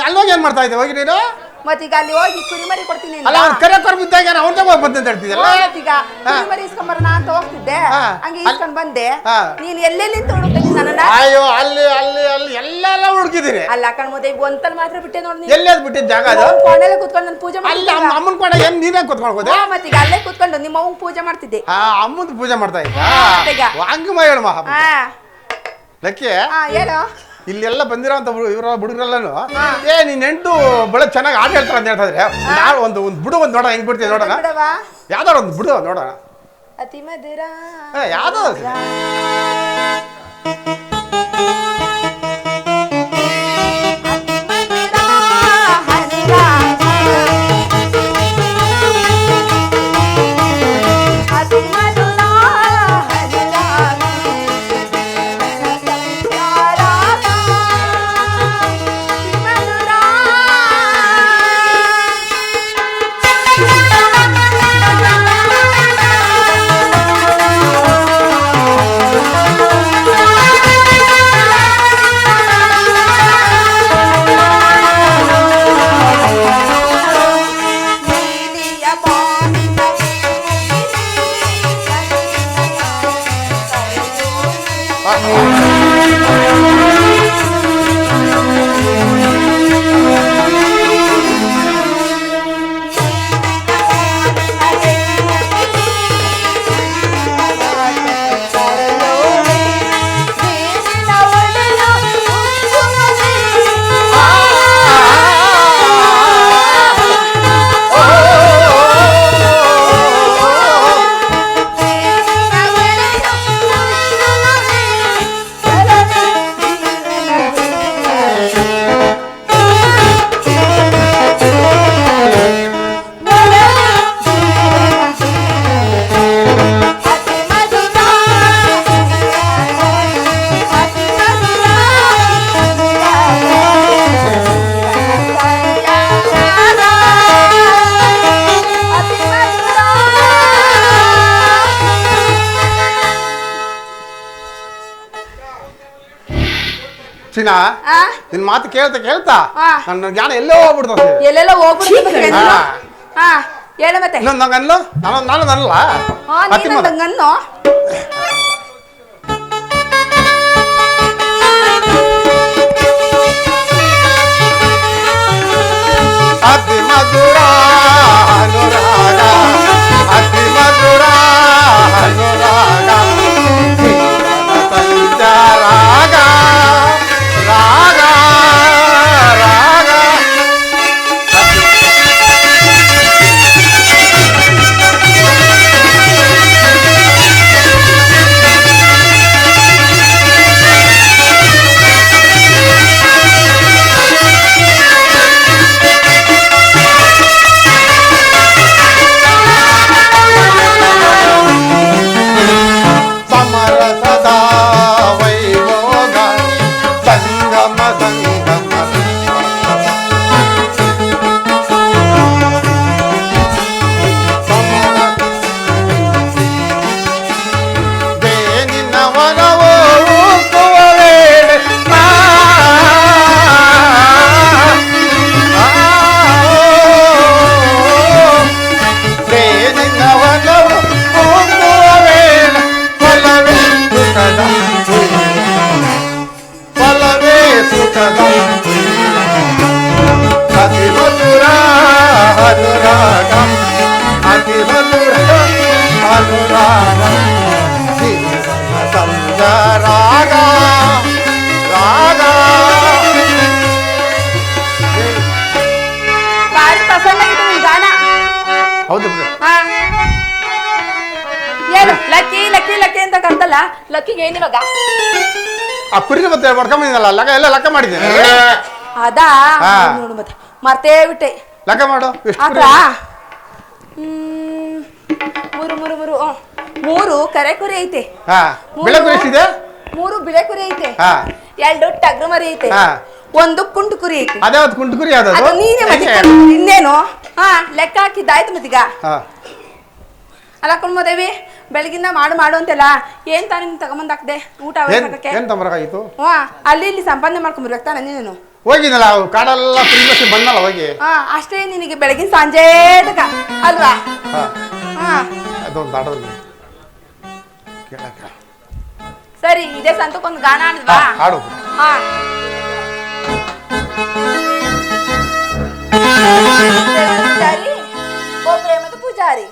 S1: ಅಲ್ಲಿ ಹೋಗಿ ಏನ್ ಮಾಡ್ತಾ ಇದ್ದೆ ಹೋಗಿ ನೀನು
S5: ಮತ್ತೀಗ ಅಲ್ಲಿ ಹೋಗಿ ಕುರಿಮರಿ ಕೊಡ್ತೀನಿ
S1: ಅಲ್ಲ ಅವ್ನು ಕರೆ ಕರ್ ಬಿದ್ದಾಗ ಅವ್ನ ತಗೋ ಬಂದಂತ ಹೇಳ್ತಿದ್ದಲ್ಲ
S5: ಮತ್ತೀಗ ಕುರಿಮರಿ ಇಸ್ಕೊಂಬರೋಣ ಅಂತ ಹೋಗ್ತಿದ್ದೆ
S1: ಹಾ.
S5: ಹಂಗೆ ಇಸ್ಕೊಂಡ್ ಬಂದೆ
S1: ಹಾ.
S5: ನೀನ್ ಎಲ್ಲೆಲ್ಲಿ ಹುಡುಕ್ತೀನಿ ನನ್ನ
S1: ಅಯ್ಯೋ ಅಲ್ಲಿ ಅಲ್ಲಿ ಅಲ್ಲಿ ಎಲ್ಲೆಲ್ಲ ಹುಡುಕಿದಿರಿ
S5: ಅಲ್ಲ ಕಣ್ ಮುದ್ದೆ ಒಂತಲ್ ಮಾತ್ರ ಬಿಟ್ಟೆ ನೋಡಿ
S1: ಎಲ್ಲಿ ಅದ್ ಬಿಟ್ಟಿದ್ದ ಜಾಗ ಅದು
S5: ಕೊಂಡೆಲ್ಲ ಕುತ್ಕೊಂಡು ನಾನು ಪೂಜೆ
S1: ಅಲ್ಲಿ
S5: ಮಾಡ್ತಿದ್ದೆ
S1: ಅಮ್ಮನ ಕೊಡ ಏನ್ ನೀನೇ ಕೂತ್ಕೊಂಡು ಹೋದೆ
S5: ಮತ್ತೀಗ ಅಲ್ಲೇ ಕುತ್ಕೊಂಡು ನಿಮ್ಮ ಅವ್ನ್ ಪೂಜೆ ಮಾಡ್ತಿದ್ದೆ
S1: ಅಮ್ಮಂದು ಪೂಜೆ ಮಾಡ್ತಾ ಇದ್ದ
S5: ಮತ್ತೀಗ?
S1: ಹಂಗ ಹೇಳು ಮಹಾ
S5: ಹಾ
S1: ಲಕ್ಕಿ
S5: ಹಾ ಏನು
S1: ಇಲ್ಲೆಲ್ಲ ಬಂದಿರೋಂಥ ಇವರ ಹುಡುಗರೆಲ್ಲನು ನೀನ್ ನೆಂಟು ಬೆಳಗ್ಗೆ ಚೆನ್ನಾಗಿ ಆಟ ಹೇಳ್ತಾರೆ ಅಂತ ಹೇಳ್ತಾ ಇದ್ರೆ ನಾವು ಒಂದು ಬಿಡು ಒಂದು ನೋಡೋಣ ಹೆಂಗ್ ಬಿಡ್ತೀವಿ ನೋಡೋಣ ಯಾವ್ದಾರು ಒಂದು ಬಿಡು ನೋಡೋಣ
S5: ಅತಿ ಮಧುರ
S1: ಯಾವ್ದೋ ಚಿನ್ನ ನಿನ್ ಮಾತು ಕೇಳ್ತಾ ನನ್ನ ಜ್ಞಾನ ಎಲ್ಲೋ ಹೋಗ್ಬಿಡ್ತದೆ
S5: ಎಲ್ಲೆಲ್ಲ ಹೋಗ್ಬಿಡ್ತೀನಿ ಹಾ ಹೇಳ ಮತ್ತೆ
S1: ನಂಗನ್ಲು ನಾನು ನನ್ನಲ್ಲ
S5: ನಂಗನ್ನು
S1: ಅತಿ ಮಧುರ ಅನುರಾಗ ಅತಿ ಮಧುರ ಅನುರಾಗ ರಾಗ ರಾಗ ರಾಗ ಸಮರಸದ ವೈಭೋಗ ಸಂಗಮ ಸಂಗಮ ಬೇನಿನ ವನವೋ ಉಕ್ಕುವ ವೇಳೆ ಬೇನಿನ ವನವೋ ಉಕ್ಕುವ ವೇಳೆ ಫಲವೇ ಸುಖದ ಅತಿ ಮಧುರ ಅನುರಾಗ ಅತಿ ಮಧುರ ಅನುರಾಗ ಸಂಗ ರಾಗ ರಾಗ
S5: ಭಾರಿ ಪಸಂದ್ ಆಗಿತ್ತು ನಿನ್ ಗಾನ
S1: ಹೌದು
S5: ಏನು ಲಕ್ಕಿ ಲಕ್ಕಿ ಲಕ್ಕಿ ಅಂತ ಕರ್ತಲ್ಲ ಲಕ್ಕಿಗೆ ಏನಿವಾಗ
S1: ಆ ಕುರಿನ ಮತ್ತೆ ಮಾಡ್ಕೊಂಬಂದಿನಲ್ಲ ಲಕ್ಕ ಎಲ್ಲ ಲೆಕ್ಕ ಮಾಡಿದ್ದೇನೆ
S5: ಅದಾ ನೋಡು ಮತ್ತೆ ಮರ್ತೇ ಬಿಟ್ಟೆ
S1: ಲೆಕ್ಕ ಮಾಡು
S5: ಆದ್ರ ಮೂರು ಮೂರು ಮೂರು ಮೂರು ಕರೆ ಕುರಿ ಐತೆ
S1: ಬೆಳೆ ಕುರಿ ಎಷ್ಟಿದೆ
S5: 3 ಬಿಳೆ ಕುರಿ ಐತೆ 2 ಟಗ್ರು ಮರಿ ಐತೆ 1 ಕುಂಟು ಕುರಿ ಐತೆ
S1: ಅದೇ ಒಂದು ಕುಂಟು ಕುರಿ
S5: ಅದು ನೀನೇ ಮತ್ತೆ ಇನ್ನೇನು ಲೆಕ್ಕ ಹಾಕಿದ್ದಾಯ್ತು ಮತ್ತೀಗ ಅಲ್ಲ ಕುಣ್ಮದೇವಿ ಬೆಳಗಿನ ಮಾಡು ಅಂತೆಲ್ಲ ಏನ್ ತಾನೇ ನಿನ್ ತಗೊಂಬಂದ್ ಹಾಕ್ದೆ ಊಟ
S1: ಏನ್ ತಗೊಂಬರಕಾಗಿತ್ತು
S5: ಅಲ್ಲಿ ಇಲ್ಲಿ ಸಂಪಾದನೆ ಮಾಡ್ಕೊಂಡ್ಬರ್ಬೇಕು ತಾನೆ ನೀನು
S1: ಹೋಗಿನಲ್ಲ ಕಾಡೆಲ್ಲ ಫ್ರೀ ಬಂದಲ್ಲ ಹೋಗಿ
S5: ಅಷ್ಟೇ ನಿನಗೆ ಬೆಳಗಿನ ಸಂಜೆ ತಕ ಅಲ್ವಾ
S1: ಅದೊಂದು ಆಡೋದು ಕೇಳಕ್ಕ
S5: ಸರಿ ಇದೇ ಸಂತಕ್ಕೊಂದು ಗಾನ ಆಡಿದ್ವಾ
S1: ಹಾಡು
S5: ಪೂಜಾರಿ ಓ ಪ್ರೇಮದ ಪೂಜಾರಿ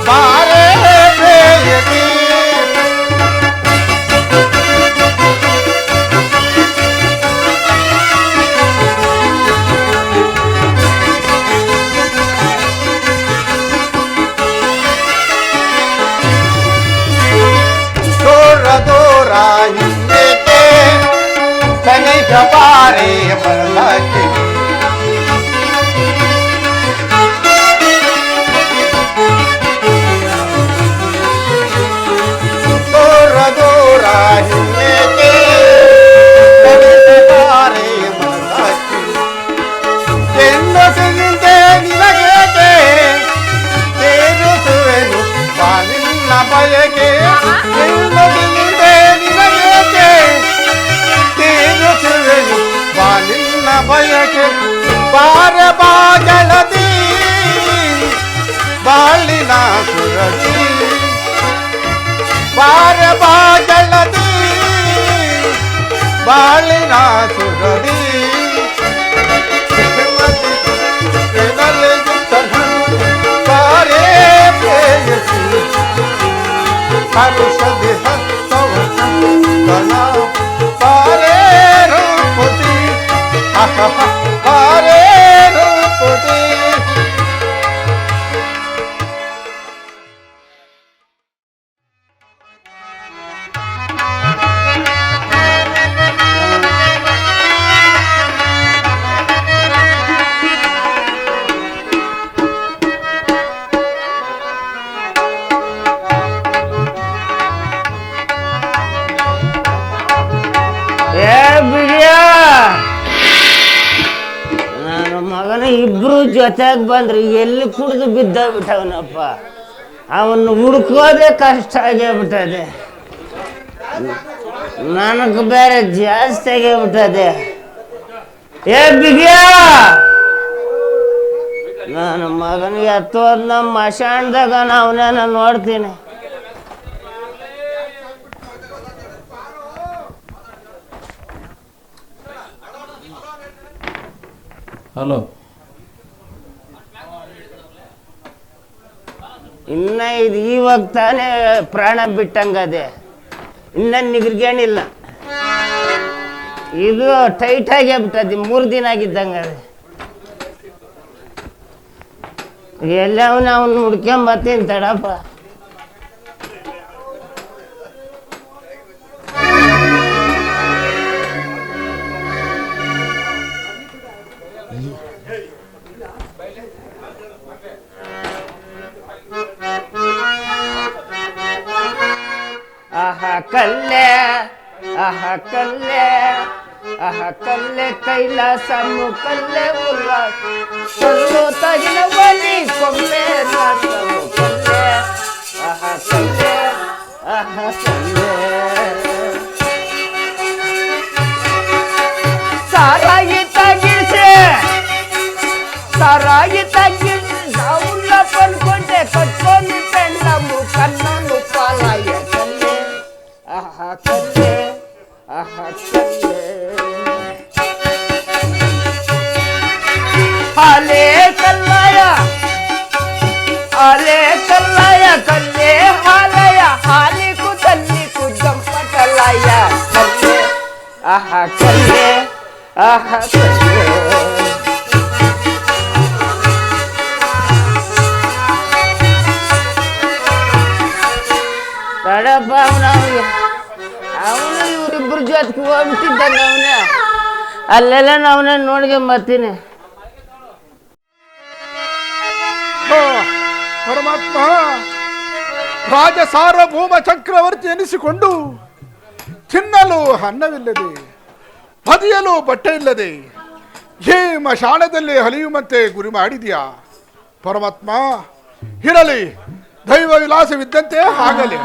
S1: ಬಾರೆ ಪ್ರೇಯಸಿ ದೂರ ಹಿಂದೇಕೆ ತನಕ ಬಾರೆ ಬರಲಕ್ಕೆ ದೂರ ಹಿಂದೇಕೆ ತನಕ ಬಾರೆ ಬರಲಕ್ಕೆ ಎಂದು ತಿಂದೆ ನಿನಗೇಕೆ ಸೇರಿಸುವೆನು ಬಾನಿನ ಬಯಕೆ ಎಂದು ತಿಂದೆ ನಿನಗೇಕೆ ಸೇರಿಸುವೆನು ಬಾನಿನ ಬಯಕೆ ಬಾರ ಬಾಗಳದಿ ಬಾಳಿನ ಸುರದಿ ಬಾರ ಬಾಗಳದಿ ಬಾಳಿನ ಸುರದಿ ಬಾರೆ ಪ್ರೇಯಸಿ ಹರುಷದಿ ಹಸ್ತವನ ಬಾರೆ ರೂಪತಿ ಬಾರೆ ರೂಪತಿ
S2: ನನ್ನ ಮಗನ ಇಬ್ರು ಜೊತೆಗೆ ಬಂದ್ರು ಎಲ್ಲಿ ಕುಡಿದು ಬಿದ್ದೋಗ್ಬಿಟ್ಟವನಪ್ಪ. ಅವನ್ನ ಹುಡುಕೋದೇ ಕಷ್ಟ ಆಗೇಬಿಟ್ಟದೆ. ನನಗೆ ಬೇರೆ ಜಾಸ್ತಿ ಆಗೇಬಿಟ್ಟದೆ. ಬಿಗಿಯ ನನ್ನ ಮಗನಿಗೆ ಎತ್ತೋದ್ ನಮ್ಮ ಮಶಾಣದಾಗ ಅವನೇನ ನೋಡ್ತೀನಿ.
S6: ಹಲೋ,
S2: ಇನ್ನ ಇದು ಇವಾಗ ತಾನೇ ಪ್ರಾಣ ಬಿಟ್ಟಂಗದೆ, ಇನ್ನ ನಿಗ್ರಿಗೇನಿಲ್ಲ. ಇದು ಟೈಟ್ ಆಗೇ ಬಿಟ್ಟದೆ, 3 ದಿನ ಆಗಿದ್ದಂಗದೆ. ಎಲ್ಲವನ್ನ ಅವನು ಹುಡ್ಕೊಂಬತ್ತೀನಿ ತಡಪ್ಪ. ಕಲ್ಲೆ ಕಲ್ಲೆ ಕೈಲಾಸನು ಕಲ್ಲೆ ಉಲ್ಲಾಸ ಕಲ್ಲು ತಗಿನ ಬಲಿ ಕೊಂಬೆ ನಾಟನು ಕಲ್ಲೆ ಕಲ್ಲೆ ಕಲ್ಲೆ ಸಾರಾಗಿ ತಗಿಡ್ಸೆ ಸಾವುಲ್ಲ ಪನ್ಕೊಂಡೆ ಕಟ್ಕೊಂಡು ಪೆಂಡಮು ಕಣ್ಣನು ಪಾಲಾಯ ಕಲ್ಲೆ ಕಲ್ಲೆ ಕಲ್ಲೆ ಹಾಲೆ ಕಲ್ಲಾಯ ಕಲ್ಲೆ ಹಾಲಯ ಹಾಲಿಕು ತಲ್ಲಿಕು ಜಂಪಟಲಾಯ ಕಲ್ಲೆ ಕಲ್ಲೆ ಕಲ್ಲೆ ತಡಪ್ಪ ಅವನು ಇವರಿಬ್ರು ಜೊತೆಗೆ ಹೋಗ್ಬಿಟ್ಟಿದ್ದಂಗ ಅವನ ಅಲ್ಲೆಲ್ಲ ಅವನ ನೋಡ್ಕೊಂಬರ್ತೀನಿ.
S1: ಪರಮಾತ್ಮ ರಾಜ ಸಾರ್ವಭೌಮ ಚಕ್ರವರ್ತಿ ಎನಿಸಿಕೊಂಡು ತಿನ್ನಲು ಅನ್ನವಿಲ್ಲದೆ ಹೊದಿಯಲು ಬಟ್ಟೆ ಇಲ್ಲದೆ ಈ ಮಶಾಣದಲ್ಲಿ ಹಲಿಯುವಂತೆ ಗುರಿ ಮಾಡಿದ್ಯಾ ಪರಮಾತ್ಮ. ಇರಲಿ, ದೈವ ವಿಲಾಸವಿದ್ದಂತೆ ಆಗಲಿ.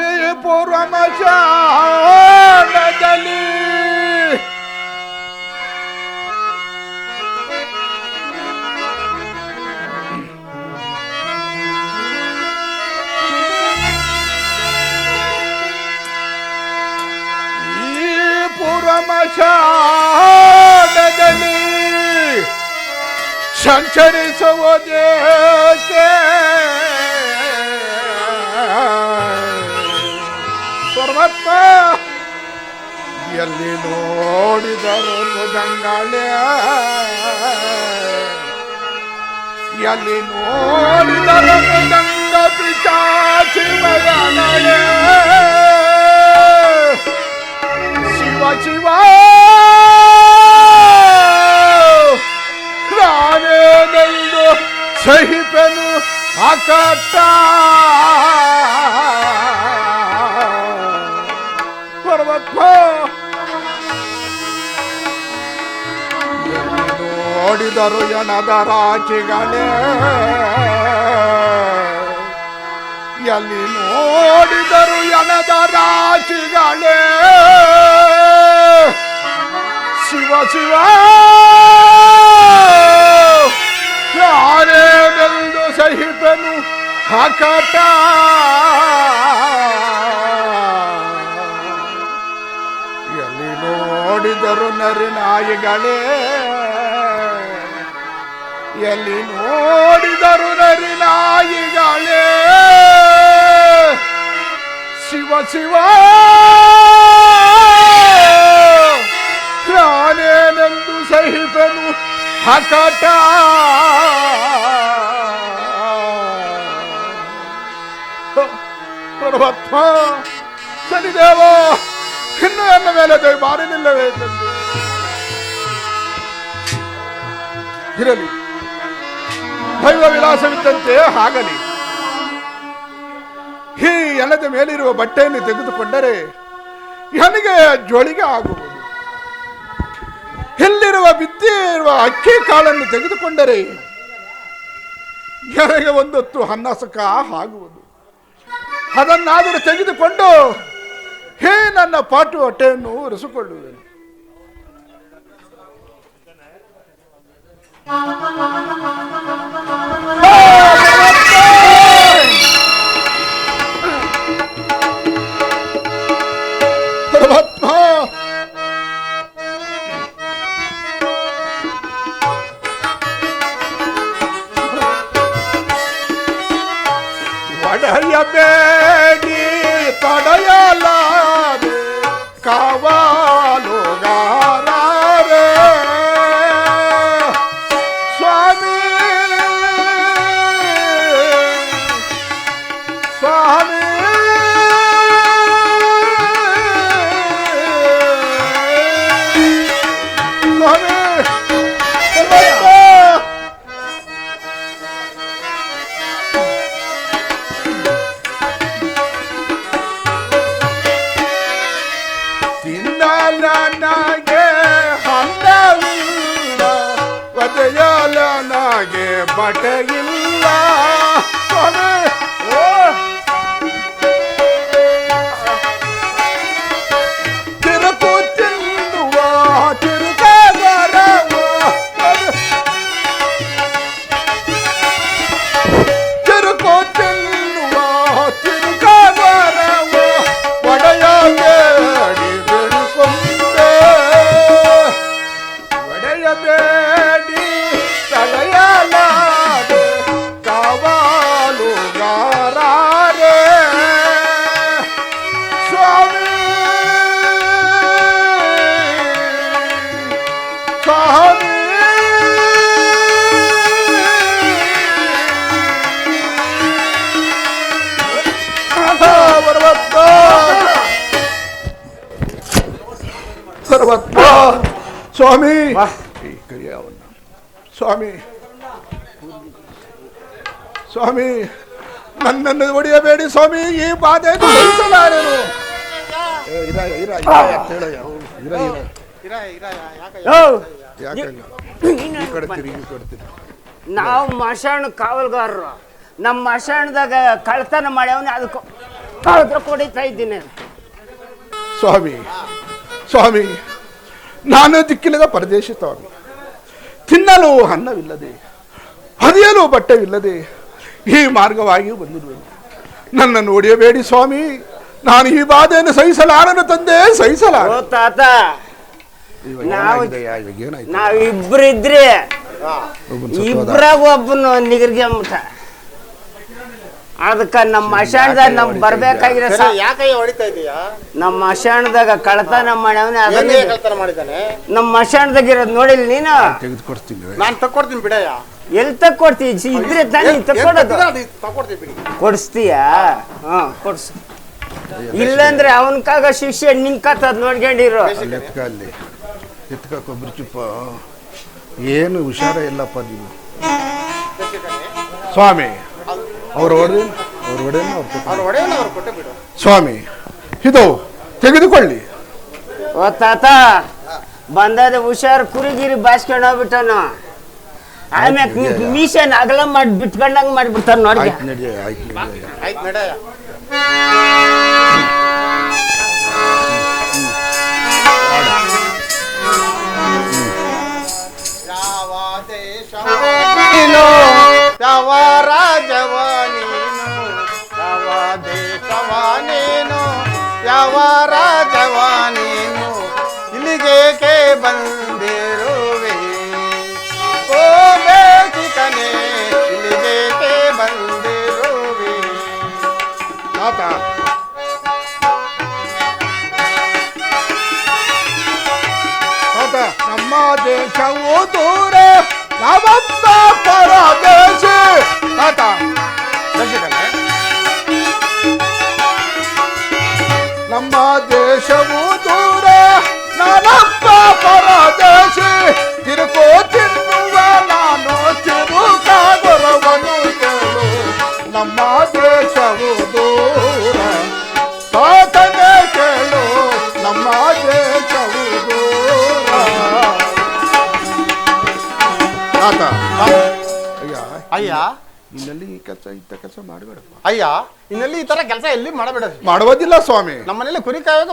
S1: ಈ ಪೂರ್ವ ಮಶಾಣದಲ್ಲಿ ಸಂಚರಿಸುವುದೇಕೆ ಪರಮಾತ್ಮ ಎಲ್ಲಿ ನೋಡಿದರು ಮೃದಂಗಾಳೆ ಎಲ್ಲಿ ನೋಡಿದರು ಮೃದಂಗ ಪಿಶಾಚಿ ಮಗನಾಳೆ ಶಿವ ಶಿವ ನಾನೇನೆಂದು ಸಹಿಪನು ಆಕಟ್ಟ ಪರಮಾತ್ಮ ನೋಡಿದರು ಎಣದ ರಾಜಿಗಳೇ ಎಲ್ಲಿ ನೋಡಿದರು ಎಣದ ರಾಜಿಗಳೇ ಶಿವ ಶಿವ ನಾನೇನೆಂದು ಸಹಿಪನು ಹಾಕಟ ಎಲ್ಲಿ ನೋಡಿದರು ನರಿನಾಯಿಗಳೇ ಎಲ್ಲಿ ನೋಡಿದರು ನರಿನಾಯಿಗಳೇ ಶಿವ ಶಿವ ನಾನೇನೆಂದು ಸಹಿಪನು ಹಕಟ ಪರಮಾತ್ಮ ಶನಿದೇವ ಇನ್ನು ನನ್ನ ಮೇಲೆ ದಯ ಬಾರಿನಿಲ್ಲವೇ ತಂದೆ ಇರಲಿ ದೈವ ವಿಲಾಸವಿದ್ದಂತೆ ಆಗಲಿ ಈ ಎಲೆದ ಮೇಲಿರುವ ಬಟ್ಟೆಯನ್ನು ತೆಗೆದುಕೊಂಡರೆ ನನಗೆ ಜೋಳಿಗೆ ಆಗುವುದು ಎಲ್ಲಿರುವ ಬಿದ್ದಿ ಇರುವ ಅಕ್ಕಿ ಕಾಳನ್ನು ತೆಗೆದುಕೊಂಡರೆ ನನಗೆ ಒಂದೊತ್ತು ಅನ್ನಸಕ ಆಗುವುದು ಅದನ್ನಾದರೂ ತೆಗೆದುಕೊಂಡು ಹೇ ನನ್ನ ಪಾಟು ಹೊಟ್ಟೆಯನ್ನು ಒರೆಸಿಕೊಳ್ಳುವೆನು ಪರಮಾತ್ಮ ಒಡೆಯಬೇಡಿ ತಡೆಯಲಾರೆ ಕಾವಲುಗಾರರೇ ಸ್ವಾಮಿ ಸ್ವಾಮಿ ನನಗೆ ಹಣ್ಣವಿಲ್ಲ ಒದೆಯಲ ನನಗೆ ಬಟೆಯಿಲ್ಲ ತಿರುಕು ತಿನ್ನುವ ತಿರುಗರವ ತಿರುಕು ತಿನ್ನುವ ತಿರುಗರವ ಒಡೆಯಗೆ ಒಡೆಯಬೇಡಿ ತಡೆಯಲಾರೆ ಕಾವಲುಗಾರರೇ ಸ್ವಾಮಿ ಸ್ವಾಮಿ ಸರ್ವತ್ವ ಸ್ವಾಮಿ ಸ್ವಾಮಿ ಸ್ವಾಮಿ ನನ್ನನ್ನು ಹೊಡೆಯಬೇಡಿ ಸ್ವಾಮಿ ಈ ಬಾಧೆಯನ್ನು ಸಹಿಸಲಾರೆನು
S2: ನಾವು ಮಶಾಣ ಕಾವಲ್ಗಾರರು ನಮ್ಮ ಮಶಾಣದಾಗ ಕಳ್ತನ ಮಾಡ್ಯವನೇ ಅದಕ್ಕೆ ಕಳೆದ್ರೆ ಕೊಡಿತಾ ಇದ್ದೀನಿ
S1: ಸ್ವಾಮಿ ಸ್ವಾಮಿ ನಾನು ದಿಕ್ಕಿಲ್ಲದ ಪರದೇಶಿ ಸ್ವಾಮಿ ತಿನ್ನಲು ಅನ್ನವಿಲ್ಲದೆ ಹರಿಯಲು ಬಟ್ಟೆವಿಲ್ಲದೆ ಈ ಮಾರ್ಗವಾಗಿ ಬಂದಿರುವೆನು ನನ್ನನ್ನು ಹೊಡೆಯಬೇಡಿ ಸ್ವಾಮಿ ನಾನು ಈ ಬಾಧೆಯನ್ನು ಸಹಿಸಲಾರನು ತಂದೆ ಸಹಿಸಲಾರ
S2: ತಾತ ನಾವಿಬ್ರಿದ್ರೆ ಇಬ್ರಾಗ ಒಬ್ಬನು ನಿಗರ್ಗೆ ಅಂಬಿಟ್ಟ. ಅದಕ್ಕ ನಮ್ಮ ಮಶಾಣದಾಗ ನಮ್ ಬರ್ಬೇಕಾಗಿರೋ
S1: ಯಾಕಯ್ಯ ಹೊಡಿತಾ ಇದೀಯಾ?
S2: ನಮ್ಮ ಮಶಾಣದಾಗ ಕಳ್ತನ ಮಾಡ್ಯವನೇ ಅದನ್ನ
S1: ಕಳ್ತನ ಮಾಡಿದ್ದಾನೆ.
S2: ನಮ್ಮ ಮಶಾಣದಾಗ ಇರೋದ್ ನೋಡಿಲ್ಲ ನೀನು?
S1: ತೆಗೆದುಕೊಡ್ತೀನಿ, ನಾನು ತಕ್ಕೊಡ್ತೀನಿ ಬಿಡಯ್ಯ.
S2: ಎಲ್ಲಿ ತಕ್ಕೊಡ್ತೀವಿ? ಇದ್ರೆ ತಾನೇ ತಕ್ಕೊಡೋದು.
S1: ತಕ್ಕೊಡ್ತೀನಿ ಬಿಡಿ.
S2: ಕೊಡಿಸ್ತೀಯ? ಹಾ ಕೊಡ್ಸು. ಇಲ್ಲಂದ್ರೆ ಅವನ್ಕಾಗ ಶಿಷ್ಯ ನಿಂಕತ್ತದ್ ನೋಡ್ಕೊಂಡಿರೋ.
S6: ಅಲ್ಲಿ ಎತ್ಕ ಕೊಬ್ಬರಿ ಚುಪ್ಪ ಏನು ಹುಷಾರ ಇಲ್ಲಪ್ಪ ನೀವು. ಸ್ವಾಮಿ ಅವ್ರ
S1: ಒಡೆಯನ್ನ ಕೊಟ್ಟೆ ಬಿಡು
S6: ಸ್ವಾಮಿ, ಇದು ತೆಗೆದುಕೊಳ್ಳಿ.
S2: ಓ ತಾತ ಬಂದದ ಹುಷಾರು ಕುರಿಗಿರಿ ಬಾಸ್ಕೊಂಡು ಹೋಗ್ಬಿಟ್ಟನು. ಆಮ್ಯಾಗ ಮೀಸನ್ ಅಗಲ ಮಾಡಿ ಬಿಟ್ಕೊಂಡಂಗ್ ಮಾಡ್ಬಿಡ್ತಾನ ನೋಡಿ.
S6: ಆಯ್ತು ನಡಿ,
S1: ಆಯ್ತು ನಡಯ್ಯ. ಯಾವ ದೇಶವಾನೀನು, ಯಾವ ರಾಜವಾನೀನು, ಯಾವ ದೇಶವಾನೀನು, ಯಾವ ರಾಜವಾನೀನು, ಇಲ್ಲಿಗೇಕೆ ಬಂದಿರುವೆ ಓ ಬೇಸಿಕನೇ, ಇಲ್ಲಿಗೇಕೆ ಬಂದಿರುವೆ.
S6: ತಾತ ನಮ್ಮ ದೇಶವು ದೂರ, ನಾವೊಬ್ಬ ಪರದೇಶಿ. ತಾತ ನಮ್ಮ ದೇಶವು ದೂರ, ನಾನೊಬ್ಬ ಪರದೇಶಿ. ತಿರುಕೋ ತಿನ್ನುವ ನಾನು ತಿರುಕಾದರವನು ಕೇಳು. ನಮ್ಮ ದೇಶವು ದೂರ, ತಾತನೇ ಕೇಳು. ನಮ್ಮ ದೇಶವು ದೂರ. ತಾತ
S1: ಅಯ್ಯ
S6: ಇನ್ನಲ್ಲಿ ಈ ಕೆಲಸ ಇಂಥ ಕೆಲಸ ಮಾಡಬೇಡಪ್ಪ.
S1: ಅಯ್ಯ ಇನ್ನೆಲ್ಲಿ ಈ ತರ ಕೆಲಸ ಎಲ್ಲಿ ಮಾಡಬೇಡ.
S6: ಮಾಡುವುದಿಲ್ಲ ಸ್ವಾಮಿ.
S1: ನಮ್ಮ ಮನೇಲಿ ಕುರಿ ಕಾಯುವಾಗ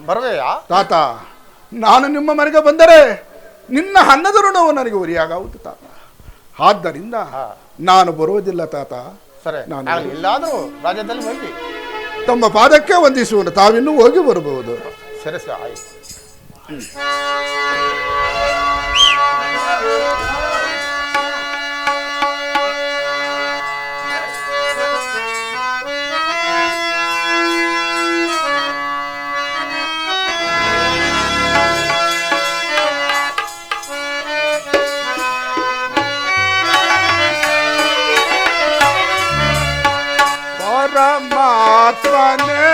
S1: ಬರವೆಯಾ?
S6: ತಾತ ನಾನು ನಿಮ್ಮ ಮನೆಗೆ ಬಂದರೆ ನಿನ್ನ ಅನ್ನದ ಋಣವು ನನಗೆ ಉರಿಯಾಗುವುದು ತಾತ. ಆದ್ದರಿಂದ ನಾನು ಬರುವುದಿಲ್ಲ ತಾತ.
S1: ಸರಿ,
S6: ನಾನು
S1: ಎಲ್ಲಾದ್ರೂ ರಾಜ್ಯದಲ್ಲಿ ಹೋಗಿ
S6: ತಮ್ಮ ಪಾದಕ್ಕೆ ವಂದಿಸುವುದು. ತಾವಿನ್ನೂ ಹೋಗಿ ಬರಬಹುದು.
S1: ಸರಿ ಸರ್, ಆಯ್ತು.
S6: ಪರಮಾತ್ಮನೇ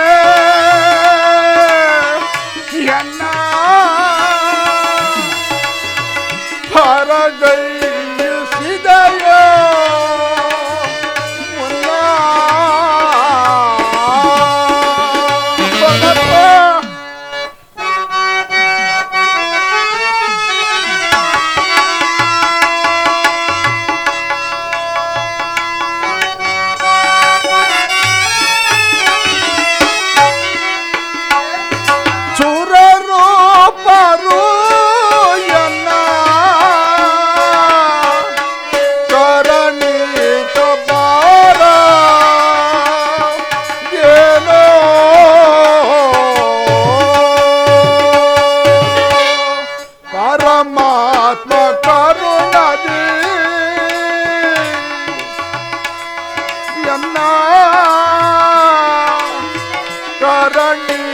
S6: ಎನ್ನ ಹೊರಗೈಸಿದೆಯೋ ಮುನ್ನ ಪರಮಾತ್ಮ ಕರುಣದಿ ಎನ್ನ ಕರಣಿ